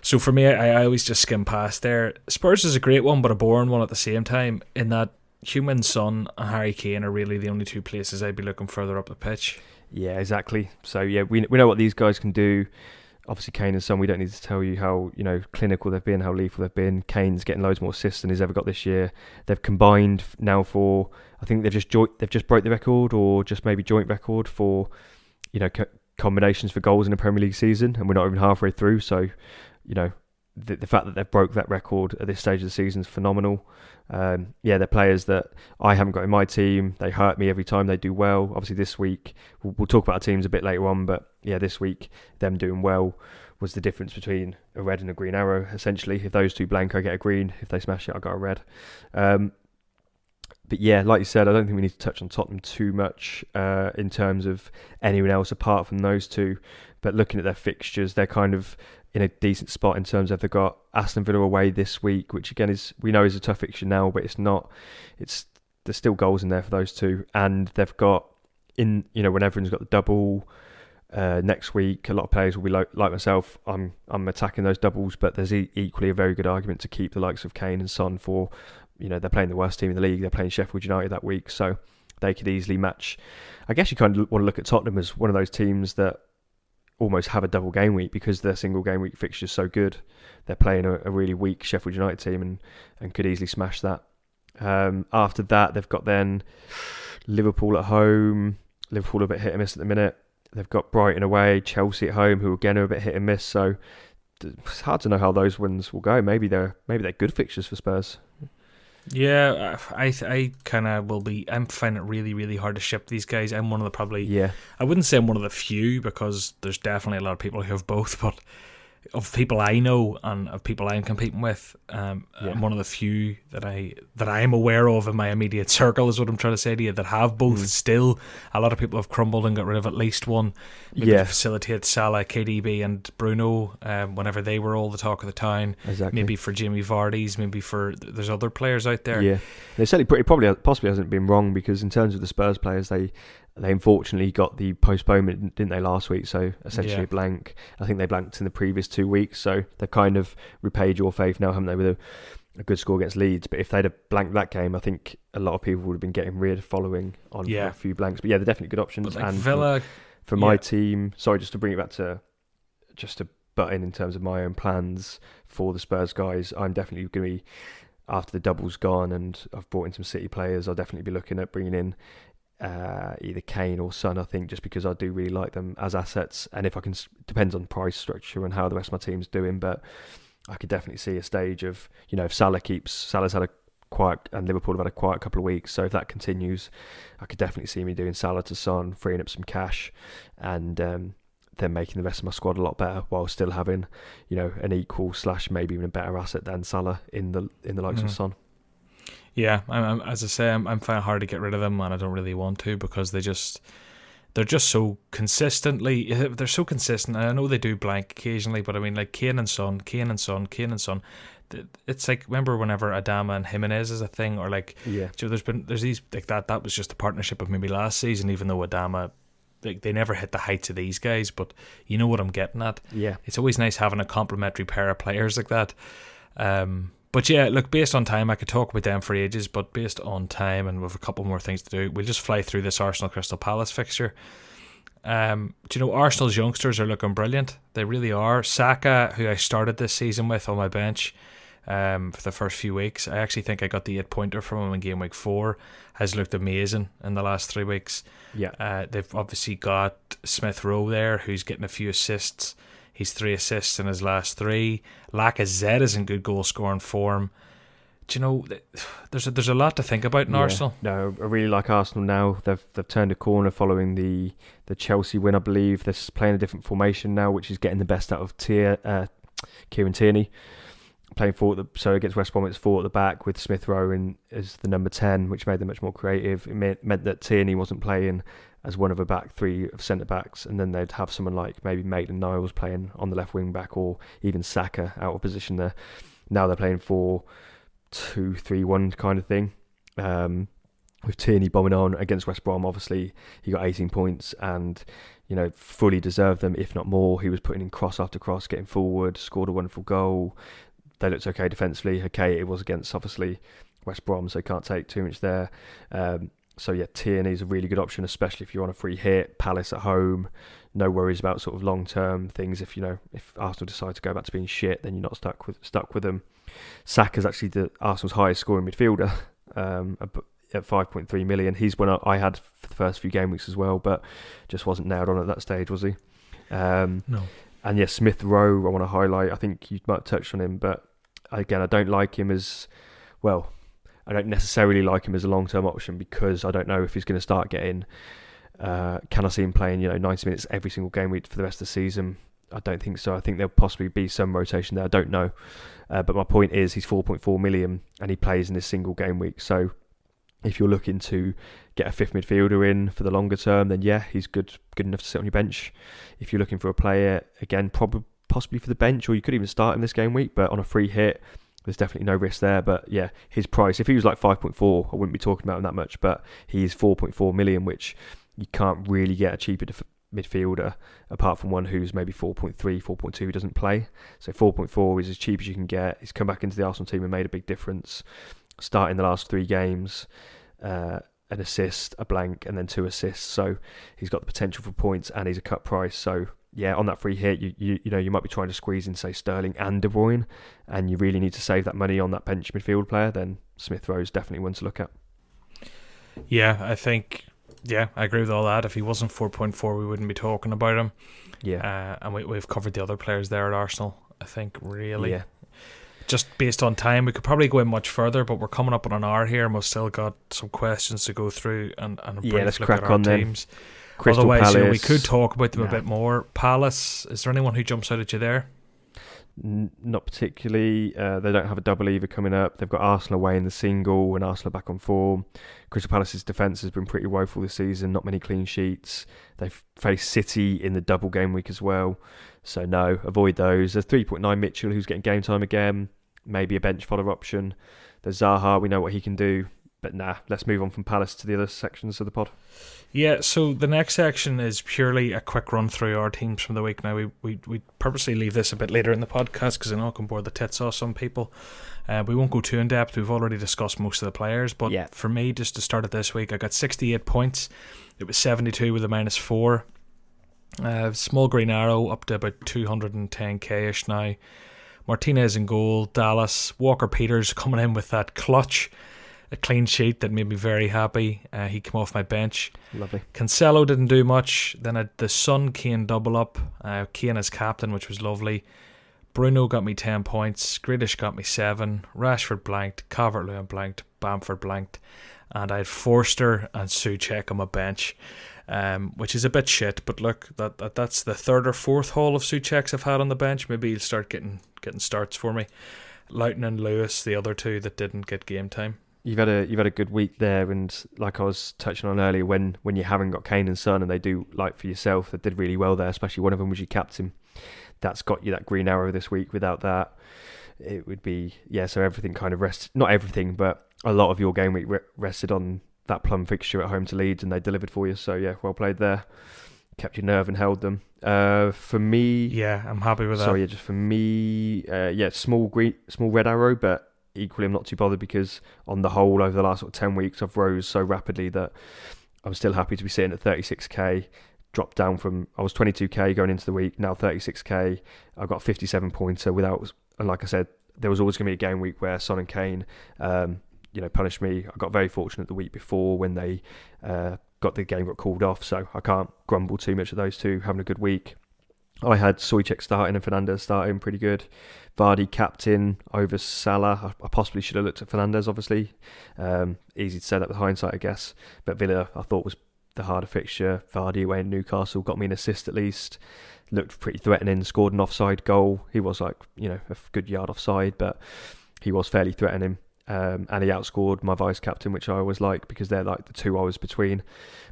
Speaker 1: So for me, I always just skim past there. Spurs is a great one, but a boring one at the same time, in that Heung-min Son and Harry Kane are really the only two places I'd be looking further up the pitch.
Speaker 2: Yeah, exactly. So yeah, we know what these guys can do. Obviously, Kane and Son, we don't need to tell you how clinical they've been, how lethal they've been. Kane's getting loads more assists than he's ever got this year. They've combined now for, I think they've just broke the record, or just maybe joint record for, combinations for goals in a Premier League season, and we're not even halfway through. So, the fact that they've broke that record at this stage of the season is phenomenal. They're players that I haven't got in my team. They hurt me every time they do well. Obviously this week, we'll talk about our teams a bit later on, but yeah, this week, them doing well was the difference between a red and a green arrow, essentially. If those two blank, I get a green. If they smash it, I got a red. But yeah, like you said, I don't think we need to touch on Tottenham too much in terms of anyone else apart from those two. But looking at their fixtures, they're kind of in a decent spot in terms of they've got Aston Villa away this week, which again we know is a tough fixture now, but it's not. There's still goals in there for those two, and they've got when everyone's got the double next week, a lot of players will be like myself. I'm attacking those doubles, but there's equally a very good argument to keep the likes of Kane and Son for. They're playing the worst team in the league. They're playing Sheffield United that week, so they could easily match. I guess you kind of want to look at Tottenham as one of those teams that almost have a double game week because their single game week fixture is so good. They're playing a really weak Sheffield United team and could easily smash that. After that, they've got then Liverpool at home. Liverpool are a bit hit and miss at the minute. They've got Brighton away, Chelsea at home, who again are a bit hit and miss. So it's hard to know how those wins will go. Maybe they're good fixtures for Spurs.
Speaker 1: Yeah, I kind of will be. I'm finding it really, really hard to ship these guys. I'm one of the I wouldn't say I'm one of the few, because there's definitely a lot of people who have both, but of people I know and of people I'm competing with, I'm one of the few that I'm aware of in my immediate circle, is what I'm trying to say to you, that have both still. A lot of people have crumbled and got rid of at least one. Maybe to facilitate Salah, KDB and Bruno whenever they were all the talk of the town.
Speaker 2: Exactly.
Speaker 1: Maybe for Jimmy Vardy's, maybe for there's other players out there.
Speaker 2: Yeah, they certainly possibly hasn't been wrong, because in terms of the Spurs players, they unfortunately got the postponement, didn't they, last week? So essentially a blank. I think they blanked in the previous 2 weeks, so they've kind of repaid your faith now, haven't they, with a good score against Leeds. But if they'd have blanked that game, I think a lot of people would have been getting rid following on a few blanks. But yeah, they're definitely good options.
Speaker 1: But like
Speaker 2: and
Speaker 1: Villa,
Speaker 2: for my team, sorry, just to bring it back to butt in terms of my own plans for the Spurs guys, I'm definitely going to be, after the double's gone and I've brought in some City players, I'll definitely be looking at bringing in either Kane or Son, I think, just because I do really like them as assets. And if I can, depends on price structure and how the rest of my team's doing, but I could definitely see a stage of, if Salah's had a quiet, and Liverpool have had a quiet couple of weeks, so if that continues, I could definitely see me doing Salah to Son, freeing up some cash, and then making the rest of my squad a lot better, while still having, an equal / maybe even a better asset than Salah in the likes of Son.
Speaker 1: Yeah, as I say, I'm finding it hard to get rid of them, and I don't really want to, because they're just so consistently, they're so consistent. And I know they do blank occasionally, but I mean, like Kane and Son. It's like, remember whenever Adama and Jimenez is a thing, or like, there's these like that was just a partnership of maybe last season, even though Adama, they never hit the heights of these guys, but you know what I'm getting at.
Speaker 2: Yeah,
Speaker 1: it's always nice having a complementary pair of players like that. But yeah, look, based on time, I could talk about them for ages, but based on time and with a couple more things to do, we'll just fly through this Arsenal Crystal Palace fixture. Do you know, Arsenal's youngsters are looking brilliant. They really are. Saka, who I started this season with on my bench for the first few weeks, I actually think I got the 8-pointer from him in game week 4, has looked amazing in the last 3 weeks.
Speaker 2: Yeah.
Speaker 1: They've obviously got Smith Rowe there, who's getting a few assists. He's 3 assists in his last 3. Lacazette is in good goal scoring form. do you know, there's a lot to think about in Arsenal.
Speaker 2: No, I really like Arsenal now. They've turned a corner following the Chelsea win, I believe. They're playing a different formation now, which is getting the best out of Kieran Tierney. Playing so against West Brom, it's 4 at the back with Smith Rowe as the number 10, which made them much more creative. It meant that Tierney wasn't playing as one of a back three of centre backs, and then they'd have someone like maybe Maitland-Niles playing on the left wing back, or even Saka out of position there. Now they're playing 4-2-3-1 kind of thing. With Tierney bombing on against West Brom, obviously he got 18 points and fully deserved them, if not more. He was putting in cross after cross, getting forward, scored a wonderful goal. They looked okay defensively. Okay, it was against obviously West Brom, so can't take too much there. So yeah, Tierney's a really good option, especially if you're on a free hit. Palace at home, no worries about sort of long-term things. If Arsenal decide to go back to being shit, then you're not stuck with them. Saka's actually Arsenal's highest scoring midfielder at 5.3 million. He's one I had for the first few game weeks as well, but just wasn't nailed on at that stage, was he?
Speaker 1: No.
Speaker 2: And yeah, Smith Rowe, I want to highlight. I think you might have touched on him, but again, I don't like him as well. I don't necessarily like him as a long-term option because I don't know if he's going to start getting. Can I see him playing 90 minutes every single game week for the rest of the season? I don't think so. I think there'll possibly be some rotation there. I don't know. But my point is he's 4.4 million and he plays in this single game week. So if you're looking to get a fifth midfielder in for the longer term, then yeah, he's good enough to sit on your bench. If you're looking for a player, again, possibly for the bench, or you could even start him this game week, but on a free hit, there's definitely no risk there. But yeah, his price, if he was like 5.4, I wouldn't be talking about him that much, but he's 4.4 million, which you can't really get a cheaper midfielder apart from one who's maybe 4.3, 4.2 who doesn't play. So 4.4 is as cheap as you can get. He's come back into the Arsenal team and made a big difference. Starting the last 3 games, an assist, a blank, and then 2 assists. So he's got the potential for points, and he's a cut price. So yeah, on that free hit, you might be trying to squeeze in, say, Sterling and De Bruyne, and you really need to save that money on that bench midfield player. Then Smith Rowe is definitely one to look at.
Speaker 1: Yeah, I think. Yeah, I agree with all that. If he wasn't 4.4, we wouldn't be talking about him.
Speaker 2: Yeah,
Speaker 1: and we've covered the other players there at Arsenal. I think really.
Speaker 2: Yeah.
Speaker 1: Just based on time, we could probably go in much further, but we're coming up on an hour here and we've still got some questions to go through and a brief
Speaker 2: let's
Speaker 1: look
Speaker 2: crack
Speaker 1: at our
Speaker 2: on
Speaker 1: teams.
Speaker 2: Crystal
Speaker 1: Otherwise,
Speaker 2: Palace,
Speaker 1: we could talk about them a bit more. Palace, is there anyone who jumps out at you there?
Speaker 2: Not particularly. They don't have a double either coming up. They've got Arsenal away in the single and Arsenal back on form. Crystal Palace's defence has been pretty woeful this season. Not many clean sheets. They've faced City in the double game week as well. So no, avoid those. There's 3.9 Mitchell, who's getting game time again. Maybe a bench fodder option. There's Zaha, we know what he can do. But nah, let's move on from Palace to the other sections of the pod.
Speaker 1: Yeah, so the next section is purely a quick run through our teams from the week. Now, we purposely leave this a bit later in the podcast because I know it can bore the tits off some people. We won't go too in depth. We've already discussed most of the players. But for me, just to start it this week, I got 68 points. It was 72 with a -4. Small green arrow up to about 210k-ish now. Martinez in goal, Dallas, Walker-Peters coming in with that clutch, a clean sheet that made me very happy. He came off my bench.
Speaker 2: Lovely.
Speaker 1: Cancelo didn't do much. Then I had the Son Kane double up. Kane as captain, which was lovely. Bruno got me 10 points. Grealish got me 7. Rashford blanked. Calvert-Lewin blanked. Bamford blanked. And I had Forster and Souček on my bench, which is a bit shit. But look, that's the 3rd or 4th haul of Součeks I've had on the bench. Maybe he'll start getting starts for me. Loughton and Lewis, the other 2 that didn't get game time.
Speaker 2: You've had a good week there, and like I was touching on earlier, when you haven't got Kane and Son, and they do like for yourself, they did really well there. Especially one of them was your captain. That's got you that green arrow this week. Without that, it would be So everything kind of rested. Not everything, but a lot of your game week rested on that plum fixture at home to Leeds, and they delivered for you. So yeah, well played there. Kept your nerve and held them. For me,
Speaker 1: yeah, I'm happy with that.
Speaker 2: Sorry, just for me, small red arrow, but equally I'm not too bothered because on the whole over the last 10 weeks I've rose so rapidly that I'm still happy to be sitting at 36k. Dropped down from, I was 22k going into the week, now 36k. I've got 57 pointer without, and like I said, there was always going to be a game week where Son and Kane punished me. I got very fortunate the week before when they got called off, so I can't grumble too much at those two having a good week. I had Sojcek starting and Fernandes starting pretty good. Vardy captain over Salah. I possibly should have looked at Fernandes, obviously. Easy to say that with hindsight, I guess. But Villa, I thought, was the harder fixture. Vardy away in Newcastle got me an assist at least. Looked pretty threatening. Scored an offside goal. He was a good yard offside, but he was fairly threatening. And he outscored my vice captain, which I always like because they're like the two I was between.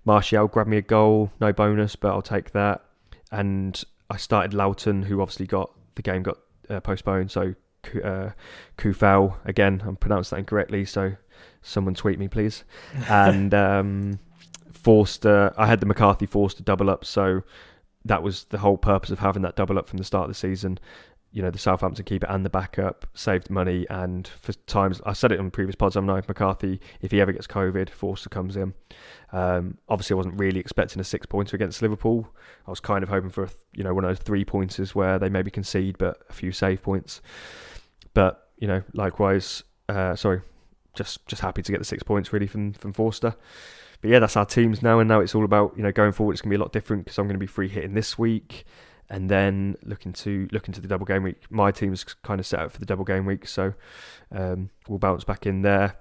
Speaker 2: Martial grabbed me a goal, no bonus, but I'll take that. And I started Loughton, who obviously got postponed. So Kufau, again, I'm pronouncing that incorrectly, so someone tweet me, please. And Forster, I had the McCarthy-Forster double up, so that was the whole purpose of having that double up from the start of the season. The Southampton keeper and the backup saved money, and for times, I said it on previous pods, McCarthy, if he ever gets COVID, Forster comes in. Obviously, I wasn't really expecting a 6-pointer against Liverpool. I was kind of hoping for one of those 3-pointers where they maybe concede, but a few save points. But likewise, just happy to get the 6 points really from Forster. But yeah, that's our teams now, and now it's all about going forward. It's going to be a lot different because I'm going to be free hitting this week. And then looking to the double game week. My team's kind of set up for the double game week, so we'll bounce back in there.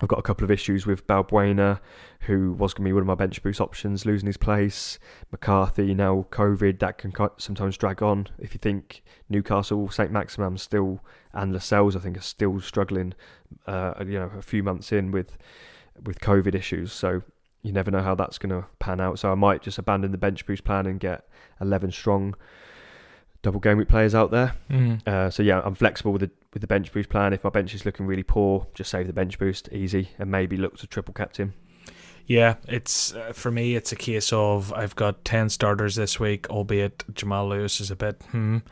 Speaker 2: I've got a couple of issues with Balbuena, who was going to be one of my bench boost options, losing his place. McCarthy, now COVID, that can sometimes drag on. If you think Newcastle, St Maximin still, and Lascelles, I think, are still struggling, a few months in with COVID issues. So you never know how that's going to pan out. So I might just abandon the bench boost plan and get 11 strong double game week players out there. So yeah, I'm flexible with the bench boost plan. If my bench is looking really poor, just save the bench boost, easy, and maybe look to triple captain.
Speaker 1: Yeah, it's for me, it's a case of I've got 10 starters this week, albeit Jamal Lewis is a bit, don't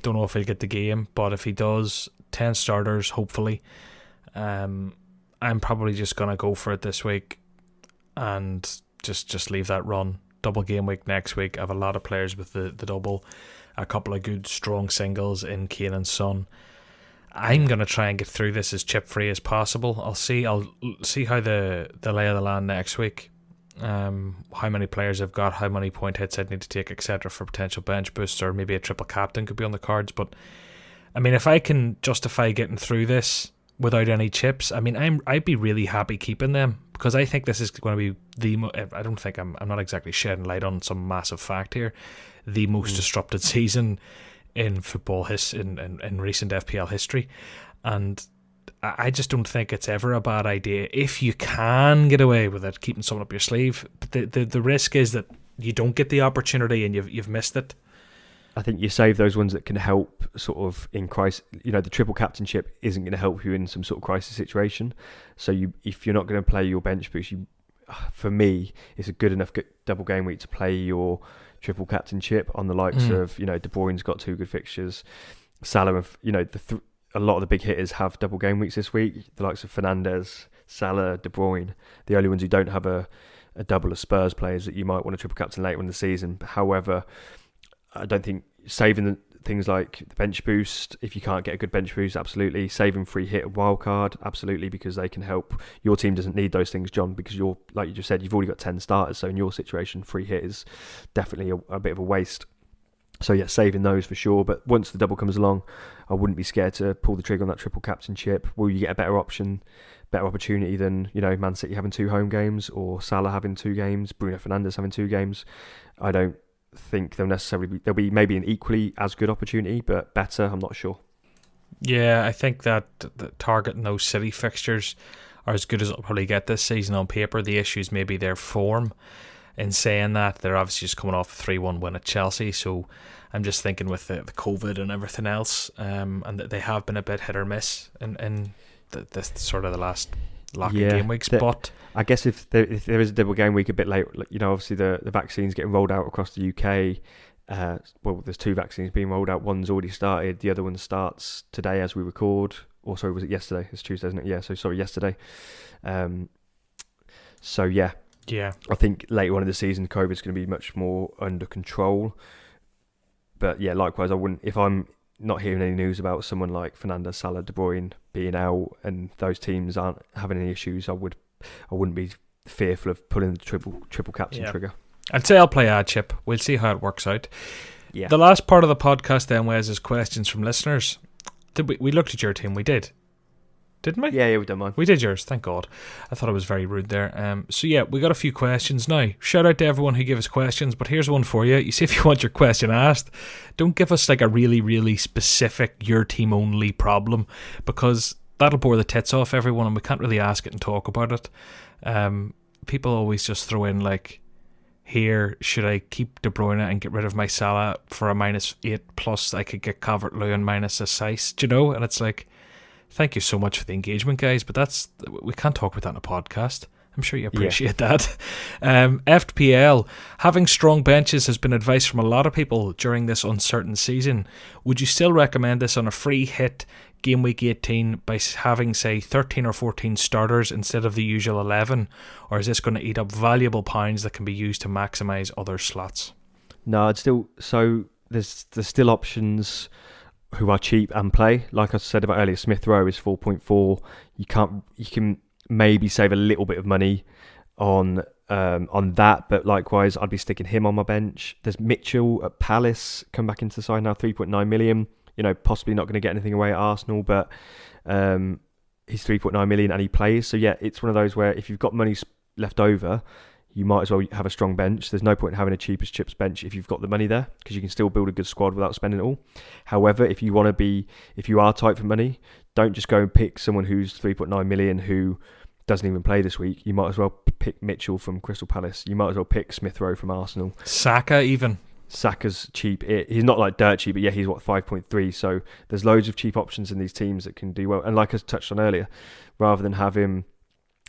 Speaker 1: know if he'll get the game, but if he does, 10 starters, hopefully. I'm probably just going to go for it this week and just leave that run. Double game week next week. I have a lot of players with the double, a couple of good strong singles in Kane and Son. I'm going to try and get through this as chip free as possible. I'll see how the lay of the land next week. How many players I've got, how many point hits I'd need to take, etc. for potential bench boosts, or maybe a triple captain could be on the cards. But I mean, if I can justify getting through this without any chips, I mean, I'd be really happy keeping them, because I think this is going to be I don't think I'm not exactly shedding light on some massive fact here, the most disrupted season in football in recent FPL history, and I just don't think it's ever a bad idea if you can get away with it, keeping something up your sleeve. But the risk is that you don't get the opportunity and you've missed it.
Speaker 2: I think you save those ones that can help sort of in crisis. The triple captainship isn't going to help you in some sort of crisis situation. So if you're not going to play your bench boost, for me, it's a good enough double game week to play your triple captainship on the likes of, De Bruyne's got 2 good fixtures. Salah, a lot of the big hitters have double game weeks this week. The likes of Fernandes, Salah, De Bruyne. The only ones who don't have a double of Spurs players that you might want to triple captain later in the season. However, I don't think saving things like the bench boost, if you can't get a good bench boost, absolutely. Saving free hit and wild card, absolutely, because they can help. Your team doesn't need those things, John, because you're, like you just said, you've already got 10 starters. So in your situation, free hit is definitely a bit of a waste. So yeah, saving those for sure. But once the double comes along, I wouldn't be scared to pull the trigger on that triple captainship. Will you get a better opportunity than, Man City having 2 home games, or Salah having 2 games, Bruno Fernandes having 2 games? I don't think there'll be maybe an equally as good opportunity, but better, I'm not sure.
Speaker 1: Yeah, I think that the target and those City fixtures are as good as it'll probably get this season on paper. The issues maybe their form. In saying that, they're obviously just coming off a 3-1 win at Chelsea, so I'm just thinking with the COVID and everything else, and that they have been a bit hit or miss in this sort of the last lack of game weeks. But
Speaker 2: I guess if there is a double game week a bit later, obviously the vaccine's getting rolled out across the UK. There's 2 vaccines being rolled out. One's already started. The other one starts today as we record. Or sorry, was it yesterday? It's Tuesday, isn't it? Yeah, so sorry, yesterday. Yeah. I think later on in the season, COVID's going to be much more under control. But yeah, likewise, I wouldn't, if I'm not hearing any news about someone like Fernandes, Salah, De Bruyne being out and those teams aren't having any issues, I wouldn't be fearful of pulling the triple captain trigger.
Speaker 1: I'd say I'll play ad chip. We'll see how it works out.
Speaker 2: Yeah.
Speaker 1: The last part of the podcast then, Wes, is questions from listeners. Did we looked at your team? We did. Didn't we?
Speaker 2: Yeah, we've done mine.
Speaker 1: We did yours, thank God. I thought I was very rude there. So yeah, we got a few questions now. Shout out to everyone who gave us questions, but here's one for you. You see, if you want your question asked, don't give us like a really, really specific your team only problem, because that'll bore the tits off everyone and we can't really ask it and talk about it. People always just throw in like, here, should I keep De Bruyne and get rid of my Salah for a -8 plus I could get Calvert-Lewin minus a size, do you know? And it's like, thank you so much for the engagement, guys, but we can't talk about that in a podcast. I'm sure you appreciate that. FPL, having strong benches has been advice from a lot of people during this uncertain season. Would you still recommend this on a free hit game week 18 by having, say, 13 or 14 starters instead of the usual 11? Or is this going to eat up valuable pounds that can be used to maximise other slots?
Speaker 2: No, I'd still... So there's still options who are cheap and play. Like I said about earlier, Smith Rowe is 4.4. You can maybe save a little bit of money on that, but likewise I'd be sticking him on my bench. There's Mitchell at Palace, come back into the side now, 3.9 million. You know, possibly not going to get anything away at Arsenal, but he's 3.9 million and he plays. So yeah, it's one of those where if you've got money left over, you might as well have a strong bench. There's no point in having a cheapest chips bench if you've got the money there, because you can still build a good squad without spending it all. However, if you are tight for money, don't just go and pick someone who's 3.9 million who doesn't even play this week. You might as well pick Mitchell from Crystal Palace. You might as well pick Smith Rowe from Arsenal.
Speaker 1: Saka even.
Speaker 2: Saka's cheap. He's not like dirt cheap, but yeah, he's 5.3. So there's loads of cheap options in these teams that can do well. And like I touched on earlier, rather than have him,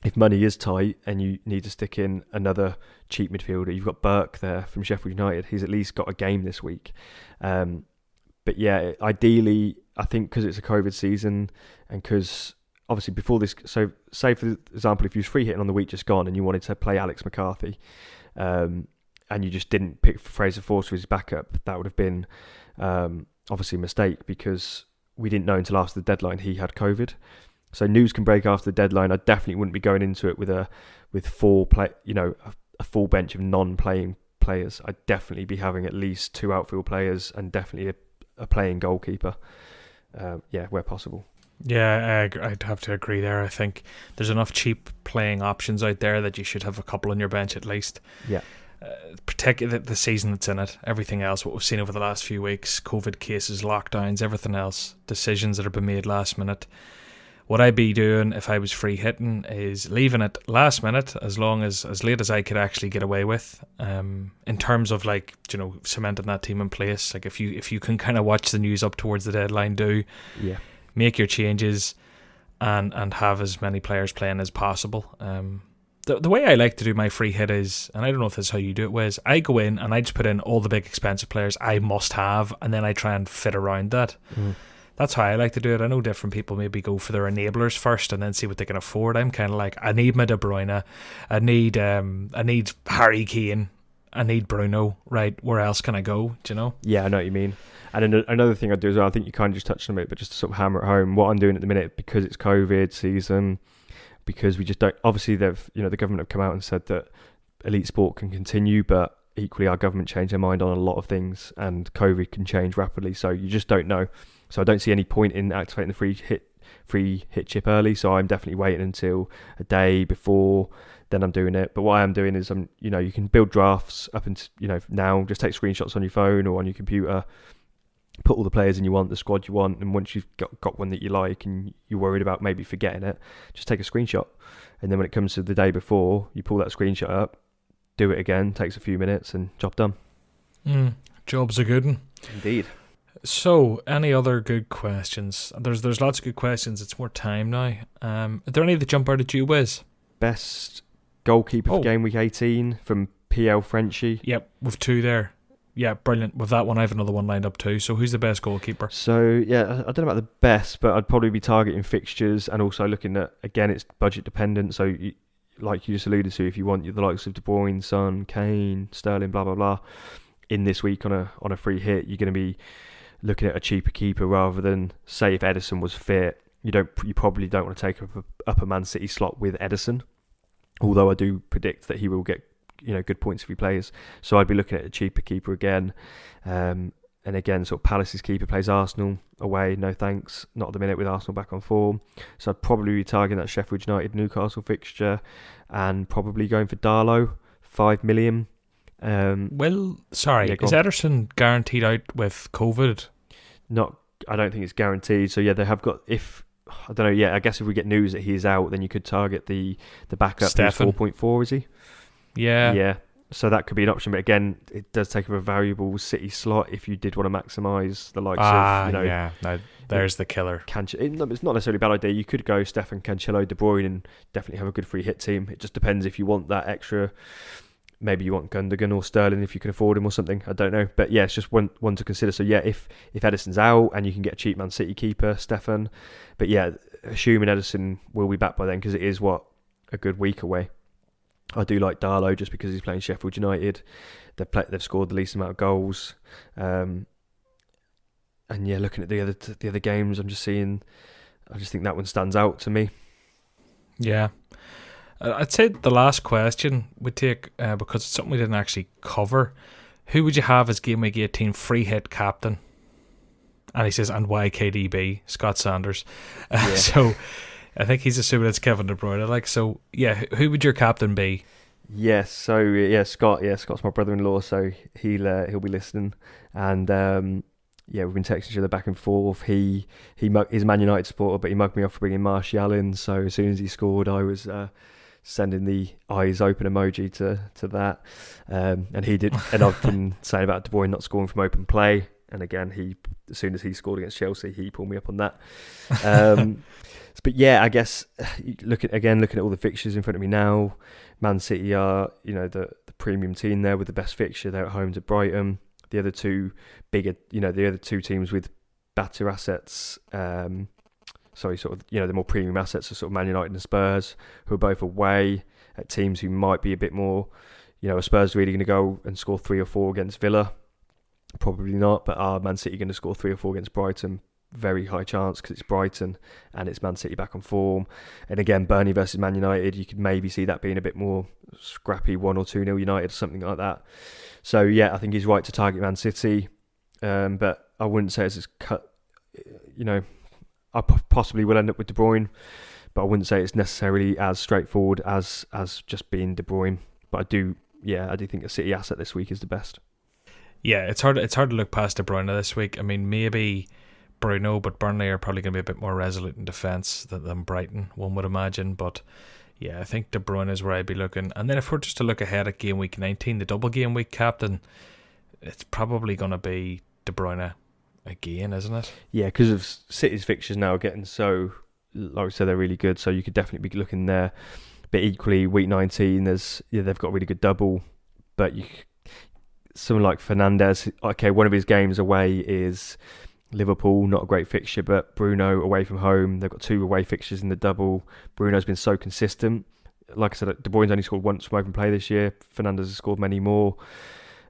Speaker 2: if money is tight and you need to stick in another cheap midfielder, you've got Burke there from Sheffield United. He's at least got a game this week. But yeah, ideally, I think because it's a COVID season and because obviously before this, so say for example, if you was free hitting on the week just gone and you wanted to play Alex McCarthy, and you just didn't pick Fraser Forster for his backup, that would have been obviously a mistake, because we didn't know until after the deadline he had COVID. So news can break after the deadline. I definitely wouldn't be going into it with a full full bench of non-playing players. I'd definitely be having at least 2 outfield players and definitely a playing goalkeeper. Where possible.
Speaker 1: Yeah, I'd have to agree there. I think there's enough cheap playing options out there that you should have a couple on your bench at least.
Speaker 2: Yeah.
Speaker 1: Protect the season that's in it. Everything else, what we've seen over the last few weeks, COVID cases, lockdowns, everything else, decisions that have been made last minute. What I'd be doing if I was free hitting is leaving it last minute, as late as I could actually get away with. In terms of cementing that team in place. Like if you can kind of watch the news up towards the deadline, make your changes and have as many players playing as possible. The way I like to do my free hit is, and I don't know if this is how you do it, Wes, I go in and I just put in all the big expensive players I must have, and then I try and fit around that. That's how I like to do it. I know different people maybe go for their enablers first and then see what they can afford. I'm kind of like, I need my De Bruyne, I need Harry Kane, I need Bruno. Right, where else can I go? Do you know?
Speaker 2: Yeah, I know what you mean. And another thing I do as well, I think you kind of just touched on it, but just to sort of hammer it home, what I'm doing at the minute, because it's COVID season, because we just don't. Obviously, the government have come out and said that elite sport can continue, but equally, our government changed their mind on a lot of things, and COVID can change rapidly. So you just don't know. So I don't see any point in activating the free hit chip early. So I'm definitely waiting until a day before. Then I'm doing it. But what I am doing is you can build drafts up until now. Just take screenshots on your phone or on your computer. Put all the players in you want, the squad you want, and once you've got one that you like and you're worried about maybe forgetting it, just take a screenshot. And then when it comes to the day before, you pull that screenshot up, do it again, takes a few minutes, and job done.
Speaker 1: Job's a good one.
Speaker 2: Indeed.
Speaker 1: So, any other good questions? There's lots of good questions. It's more time now. Are there any that jump out at you, Wiz?
Speaker 2: Best goalkeeper for game week 18 from PL Frenchie.
Speaker 1: Yep, with 2 there. Yeah, brilliant. With that one, I have another one lined up too. So who's the best goalkeeper?
Speaker 2: So, yeah, I don't know about the best, but I'd probably be targeting fixtures and also looking at, again, it's budget dependent. So, like you just alluded to, if you want the likes of De Bruyne, Son, Kane, Sterling, blah, blah, blah, in this week on a free hit, you're going to be looking at a cheaper keeper rather than, say, if Edison was fit, you probably don't want to take up a Man City slot with Edison. Although I do predict that he will get good points if he plays. So I'd be looking at a cheaper keeper again. And again, sort of Palace's keeper plays Arsenal away. No thanks. Not at the minute with Arsenal back on form. So I'd probably be targeting that Sheffield United Newcastle fixture and probably going for Darlow, 5 million.
Speaker 1: Is Ederson guaranteed out with COVID?
Speaker 2: I don't think it's guaranteed. So yeah, they have got, I don't know, yeah, I guess if we get news that he's out, then you could target the backup who's 4.4, is he?
Speaker 1: Yeah.
Speaker 2: Yeah. So that could be an option, but again, it does take up a valuable City slot if you did want to maximise the likes of,
Speaker 1: no, there's the killer.
Speaker 2: It's not necessarily a bad idea. You could go Stefan, Cancelo, De Bruyne, and definitely have a good free hit team. It just depends if you want that extra. Maybe you want Gundogan or Sterling if you can afford him or something. I don't know, but yeah, it's just one to consider. So yeah, if Ederson's out and you can get a cheap Man City keeper, Stefan, but yeah, assuming Ederson will be back by then because it is a good week away. I do like Darlow just because he's playing Sheffield United. They've scored the least amount of goals, and yeah, looking at the other games, I just think that one stands out to me.
Speaker 1: Yeah, I'd say the last question we take because it's something we didn't actually cover. Who would you have as Game Week 18 free hit captain? And he says, and why KDB? Scott Sanders.
Speaker 2: Yeah.
Speaker 1: So. I think he's assuming it's Kevin De Bruyne. So yeah, who would your captain be?
Speaker 2: Yes, Scott. Yeah, Scott's my brother-in-law, so he'll be listening. And we've been texting each other back and forth. He's a Man United supporter, but he mugged me off for bringing Martial in. So as soon as he scored, I was sending the eyes open emoji to that, and he did. And I've been saying about De Bruyne not scoring from open play. And again, as soon as he scored against Chelsea, he pulled me up on that. But yeah, I guess looking at all the fixtures in front of me now, Man City are the premium team there with the best fixture. They're at home to Brighton. The other two teams with better assets, the more premium assets are sort of Man United and Spurs, who are both away at teams who might be a bit more. Are Spurs really going to go and score 3 or 4 against Villa? Probably not, but are Man City going to score 3 or 4 against Brighton? Very high chance because it's Brighton and it's Man City back on form. And again, Burnley versus Man United, you could maybe see that being a bit more scrappy, 1 or 2-0 United, something like that. So yeah, I think he's right to target Man City, but I wouldn't say it's cut. I possibly will end up with De Bruyne, but I wouldn't say it's necessarily as straightforward as just being De Bruyne. But I do think a City asset this week is the best.
Speaker 1: Yeah, it's hard to look past De Bruyne this week. I mean, maybe Bruno, but Burnley are probably going to be a bit more resolute in defence than Brighton, one would imagine. But yeah, I think De Bruyne is where I'd be looking. And then if we're just to look ahead at Game Week 19, the double Game Week captain, it's probably going to be De Bruyne again, isn't it? Yeah,
Speaker 2: because of City's fixtures now getting so, like I said, they're really good. So you could definitely be looking there. But equally, Week 19, they've got a really good double. But someone like Fernandes, okay, one of his games away is Liverpool, not a great fixture, but Bruno away from home. They've got 2 away fixtures in the double. Bruno's been so consistent. Like I said, De Bruyne's only scored once from open play this year. Fernandes has scored many more.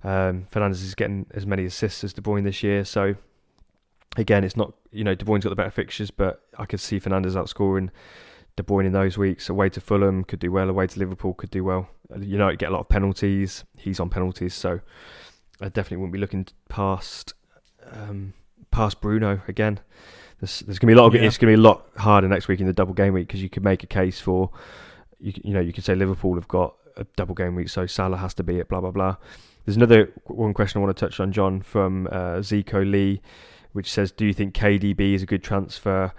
Speaker 2: Fernandes is getting as many assists as De Bruyne this year. So again, it's not, De Bruyne's got the better fixtures, but I could see Fernandes outscoring De Bruyne in those weeks. Away to Fulham could do well. Away to Liverpool could do well. United get a lot of penalties. He's on penalties, so I definitely wouldn't be looking past Bruno again. There's going to be a lot of it's going to be a lot harder next week in the double game week because you could make a case for you could say Liverpool have got a double game week, so Salah has to be it. Blah blah blah. There's another one question I want to touch on, John, from Zico Lee, which says, do you think KDB is a good transfer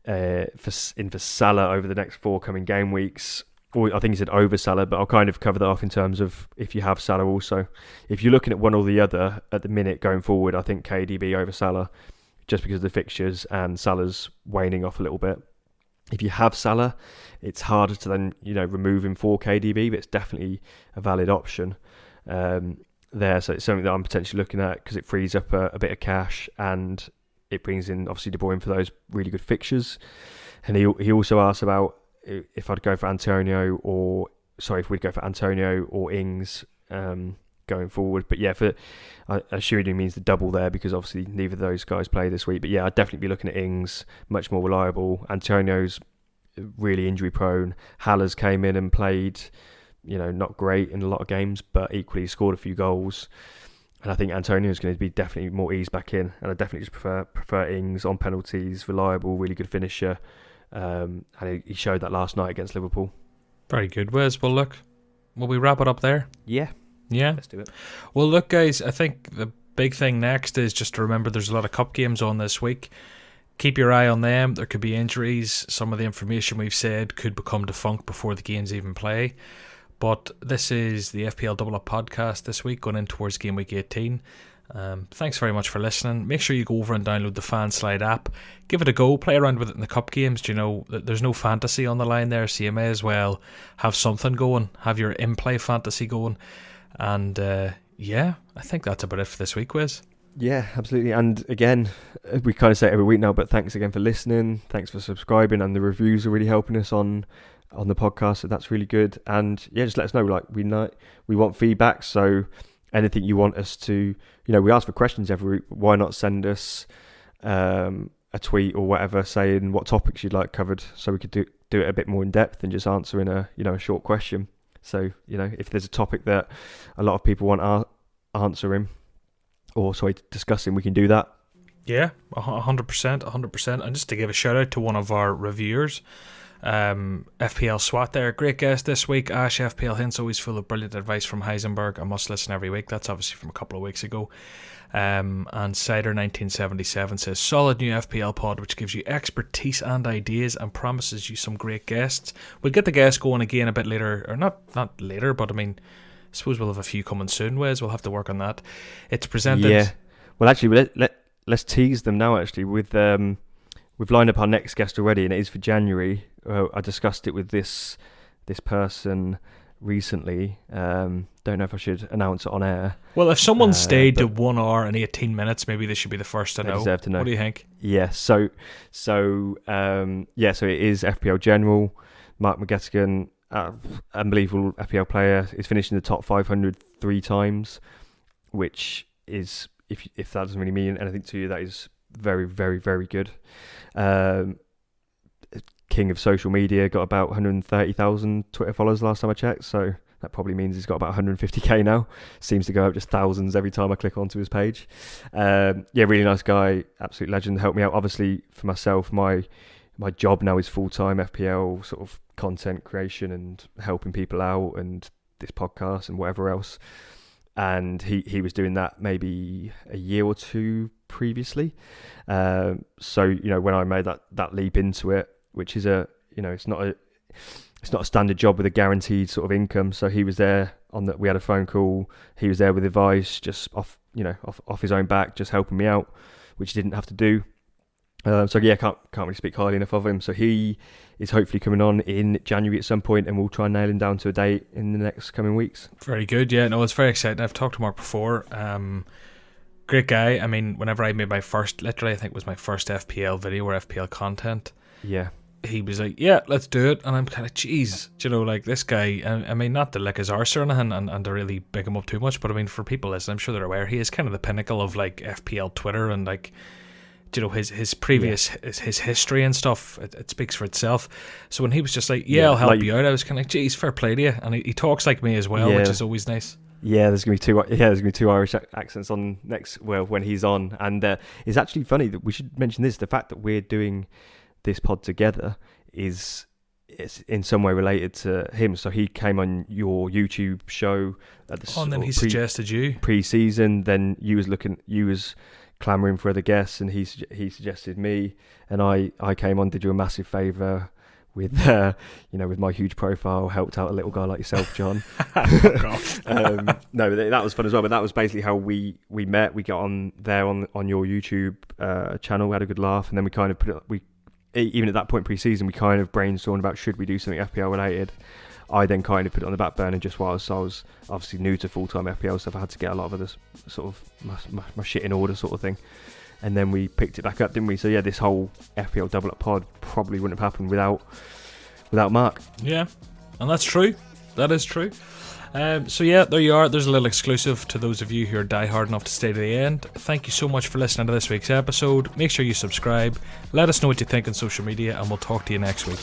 Speaker 2: for Salah over the next 4 coming game weeks? Or I think he said over Salah, but I'll kind of cover that off in terms of if you have Salah also. If you're looking at one or the other at the minute going forward, I think KDB over Salah, just because of the fixtures and Salah's waning off a little bit. If you have Salah, it's harder to then remove him for KDB, but it's definitely a valid option there. So it's something that I'm potentially looking at because it frees up a bit of cash and it brings in obviously De Bruyne for those really good fixtures. And he also asked about if we'd go for Antonio or Ings going forward. But yeah, I assume he means the double there because obviously neither of those guys play this week. But yeah, I'd definitely be looking at Ings, much more reliable. Antonio's really injury prone. Haller's came in and played not great in a lot of games, but equally scored a few goals. And I think Antonio's going to be definitely more eased back in. And I definitely just prefer Ings on penalties, reliable, really good finisher. And he showed that last night against Liverpool.
Speaker 1: Very good, Wes. Well, look, will we wrap it up there?
Speaker 2: Yeah.
Speaker 1: Let's
Speaker 2: do it.
Speaker 1: Well, look, guys, I think the big thing next is just to remember there's a lot of cup games on this week. Keep your eye on them. There could be injuries. Some of the information we've said could become defunct before the games even play. But this is the FPL Double Up podcast this week, going in towards game week 18. Thanks very much for listening. Make sure you go over and download the Fanslide app. Give it a go. Play around with it in the cup games. There's no fantasy on the line there, so you may as well have something going. Have your in-play fantasy going. And I think that's about it for this week, Wiz.
Speaker 2: Yeah, absolutely. And again, we kind of say it every week now, but thanks again for listening. Thanks for subscribing, and the reviews are really helping us on the podcast, so that's really good. And yeah, just let us know. Like, we want feedback, so anything you want us to, we ask for questions every week. Why not send us a tweet or whatever saying what topics you'd like covered, so we could do it a bit more in depth than just answering a short question. So if there's a topic that a lot of people want answering or discussing, we can do that.
Speaker 1: Yeah, 100%. And just to give a shout out to one of our reviewers, FPL SWAT there, great guest this week. Ash FPL Hints, always full of brilliant advice from Heisenberg. I must listen every week. That's obviously from a couple of weeks ago. And Cider 1977 says, solid new FPL pod which gives you expertise and ideas and promises you some great guests. We'll get the guests going again a bit later, or not later, but I suppose we'll have a few coming soon, Wes. We'll have to work on that. It's presented.
Speaker 2: Yeah. Well, actually, let's tease them now. Actually, we've lined up our next guest already, and it is for January. I discussed it with this person recently. Don't know if I should announce it on air.
Speaker 1: Well, if someone stayed to 1 hour and 18 minutes, maybe they should be the first to know.
Speaker 2: They deserve to know.
Speaker 1: What do you think?
Speaker 2: Yeah. So it is FPL General. Mark McGettigan, unbelievable FPL player. He's finished in the top 500 3 times, which is, if that doesn't really mean anything to you, that is very, very, very good. King of social media, got about 130,000 Twitter followers last time I checked, so that probably means he's got about 150k now. Seems to go up just thousands every time I click onto his page. Really nice guy, absolute legend. Helped me out. Obviously, for myself, my job now is full-time FPL sort of content creation and helping people out, and this podcast and whatever else. And he was doing that maybe a year or two previously. So when I made that leap into it, which is it's not a standard job with a guaranteed sort of income. So he was there we had a phone call. He was there with advice, just off his own back, just helping me out, which he didn't have to do. Can't really speak highly enough of him. So he is hopefully coming on in January at some point, and we'll try and nail him down to a date in the next coming weeks.
Speaker 1: Very good. Yeah, no, it's very exciting. I've talked to Mark before. Great guy. Whenever I made my first, literally I think it was my first FPL video or FPL content.
Speaker 2: Yeah.
Speaker 1: He was like, yeah, let's do it. And I'm kind of, geez, this guy, not to lick his arse or anything and to really big him up too much, but for people listening, I'm sure they're aware, he is kind of the pinnacle of FPL Twitter, and his previous his history and stuff, it speaks for itself. So when he was just like, I'll help you out, I was kind of like, geez, fair play to you. And he talks like me as well, which is always nice.
Speaker 2: Yeah, there's gonna be two Irish accents on next. Well, when he's on, and it's actually funny that we should mention this. The fact that we're doing this pod together is in some way related to him. So he came on your YouTube show at the
Speaker 1: and then he suggested you
Speaker 2: pre-season. Then you was clamoring for other guests, and he suggested me, and I came on, did you a massive favour with with my huge profile, helped out a little guy like yourself, John. No, that was fun as well. But that was basically how we met. We got on there on your YouTube channel. We had a good laugh, and then we kind of even at that point pre-season, we kind of brainstormed about should we do something FPL related. I then kind of put it on the back burner just whilst I was obviously new to full-time FPL stuff. I had to get a lot of other sort of my shit in order sort of thing. And then we picked it back up, didn't we? So yeah, this whole FPL Double Up pod probably wouldn't have happened without Mark.
Speaker 1: Yeah, and that's true. That is true. So yeah, there you are. There's a little exclusive to those of you who are diehard enough to stay to the end. Thank you so much for listening to this week's episode. Make sure you subscribe. Let us know what you think on social media, and we'll talk to you next week.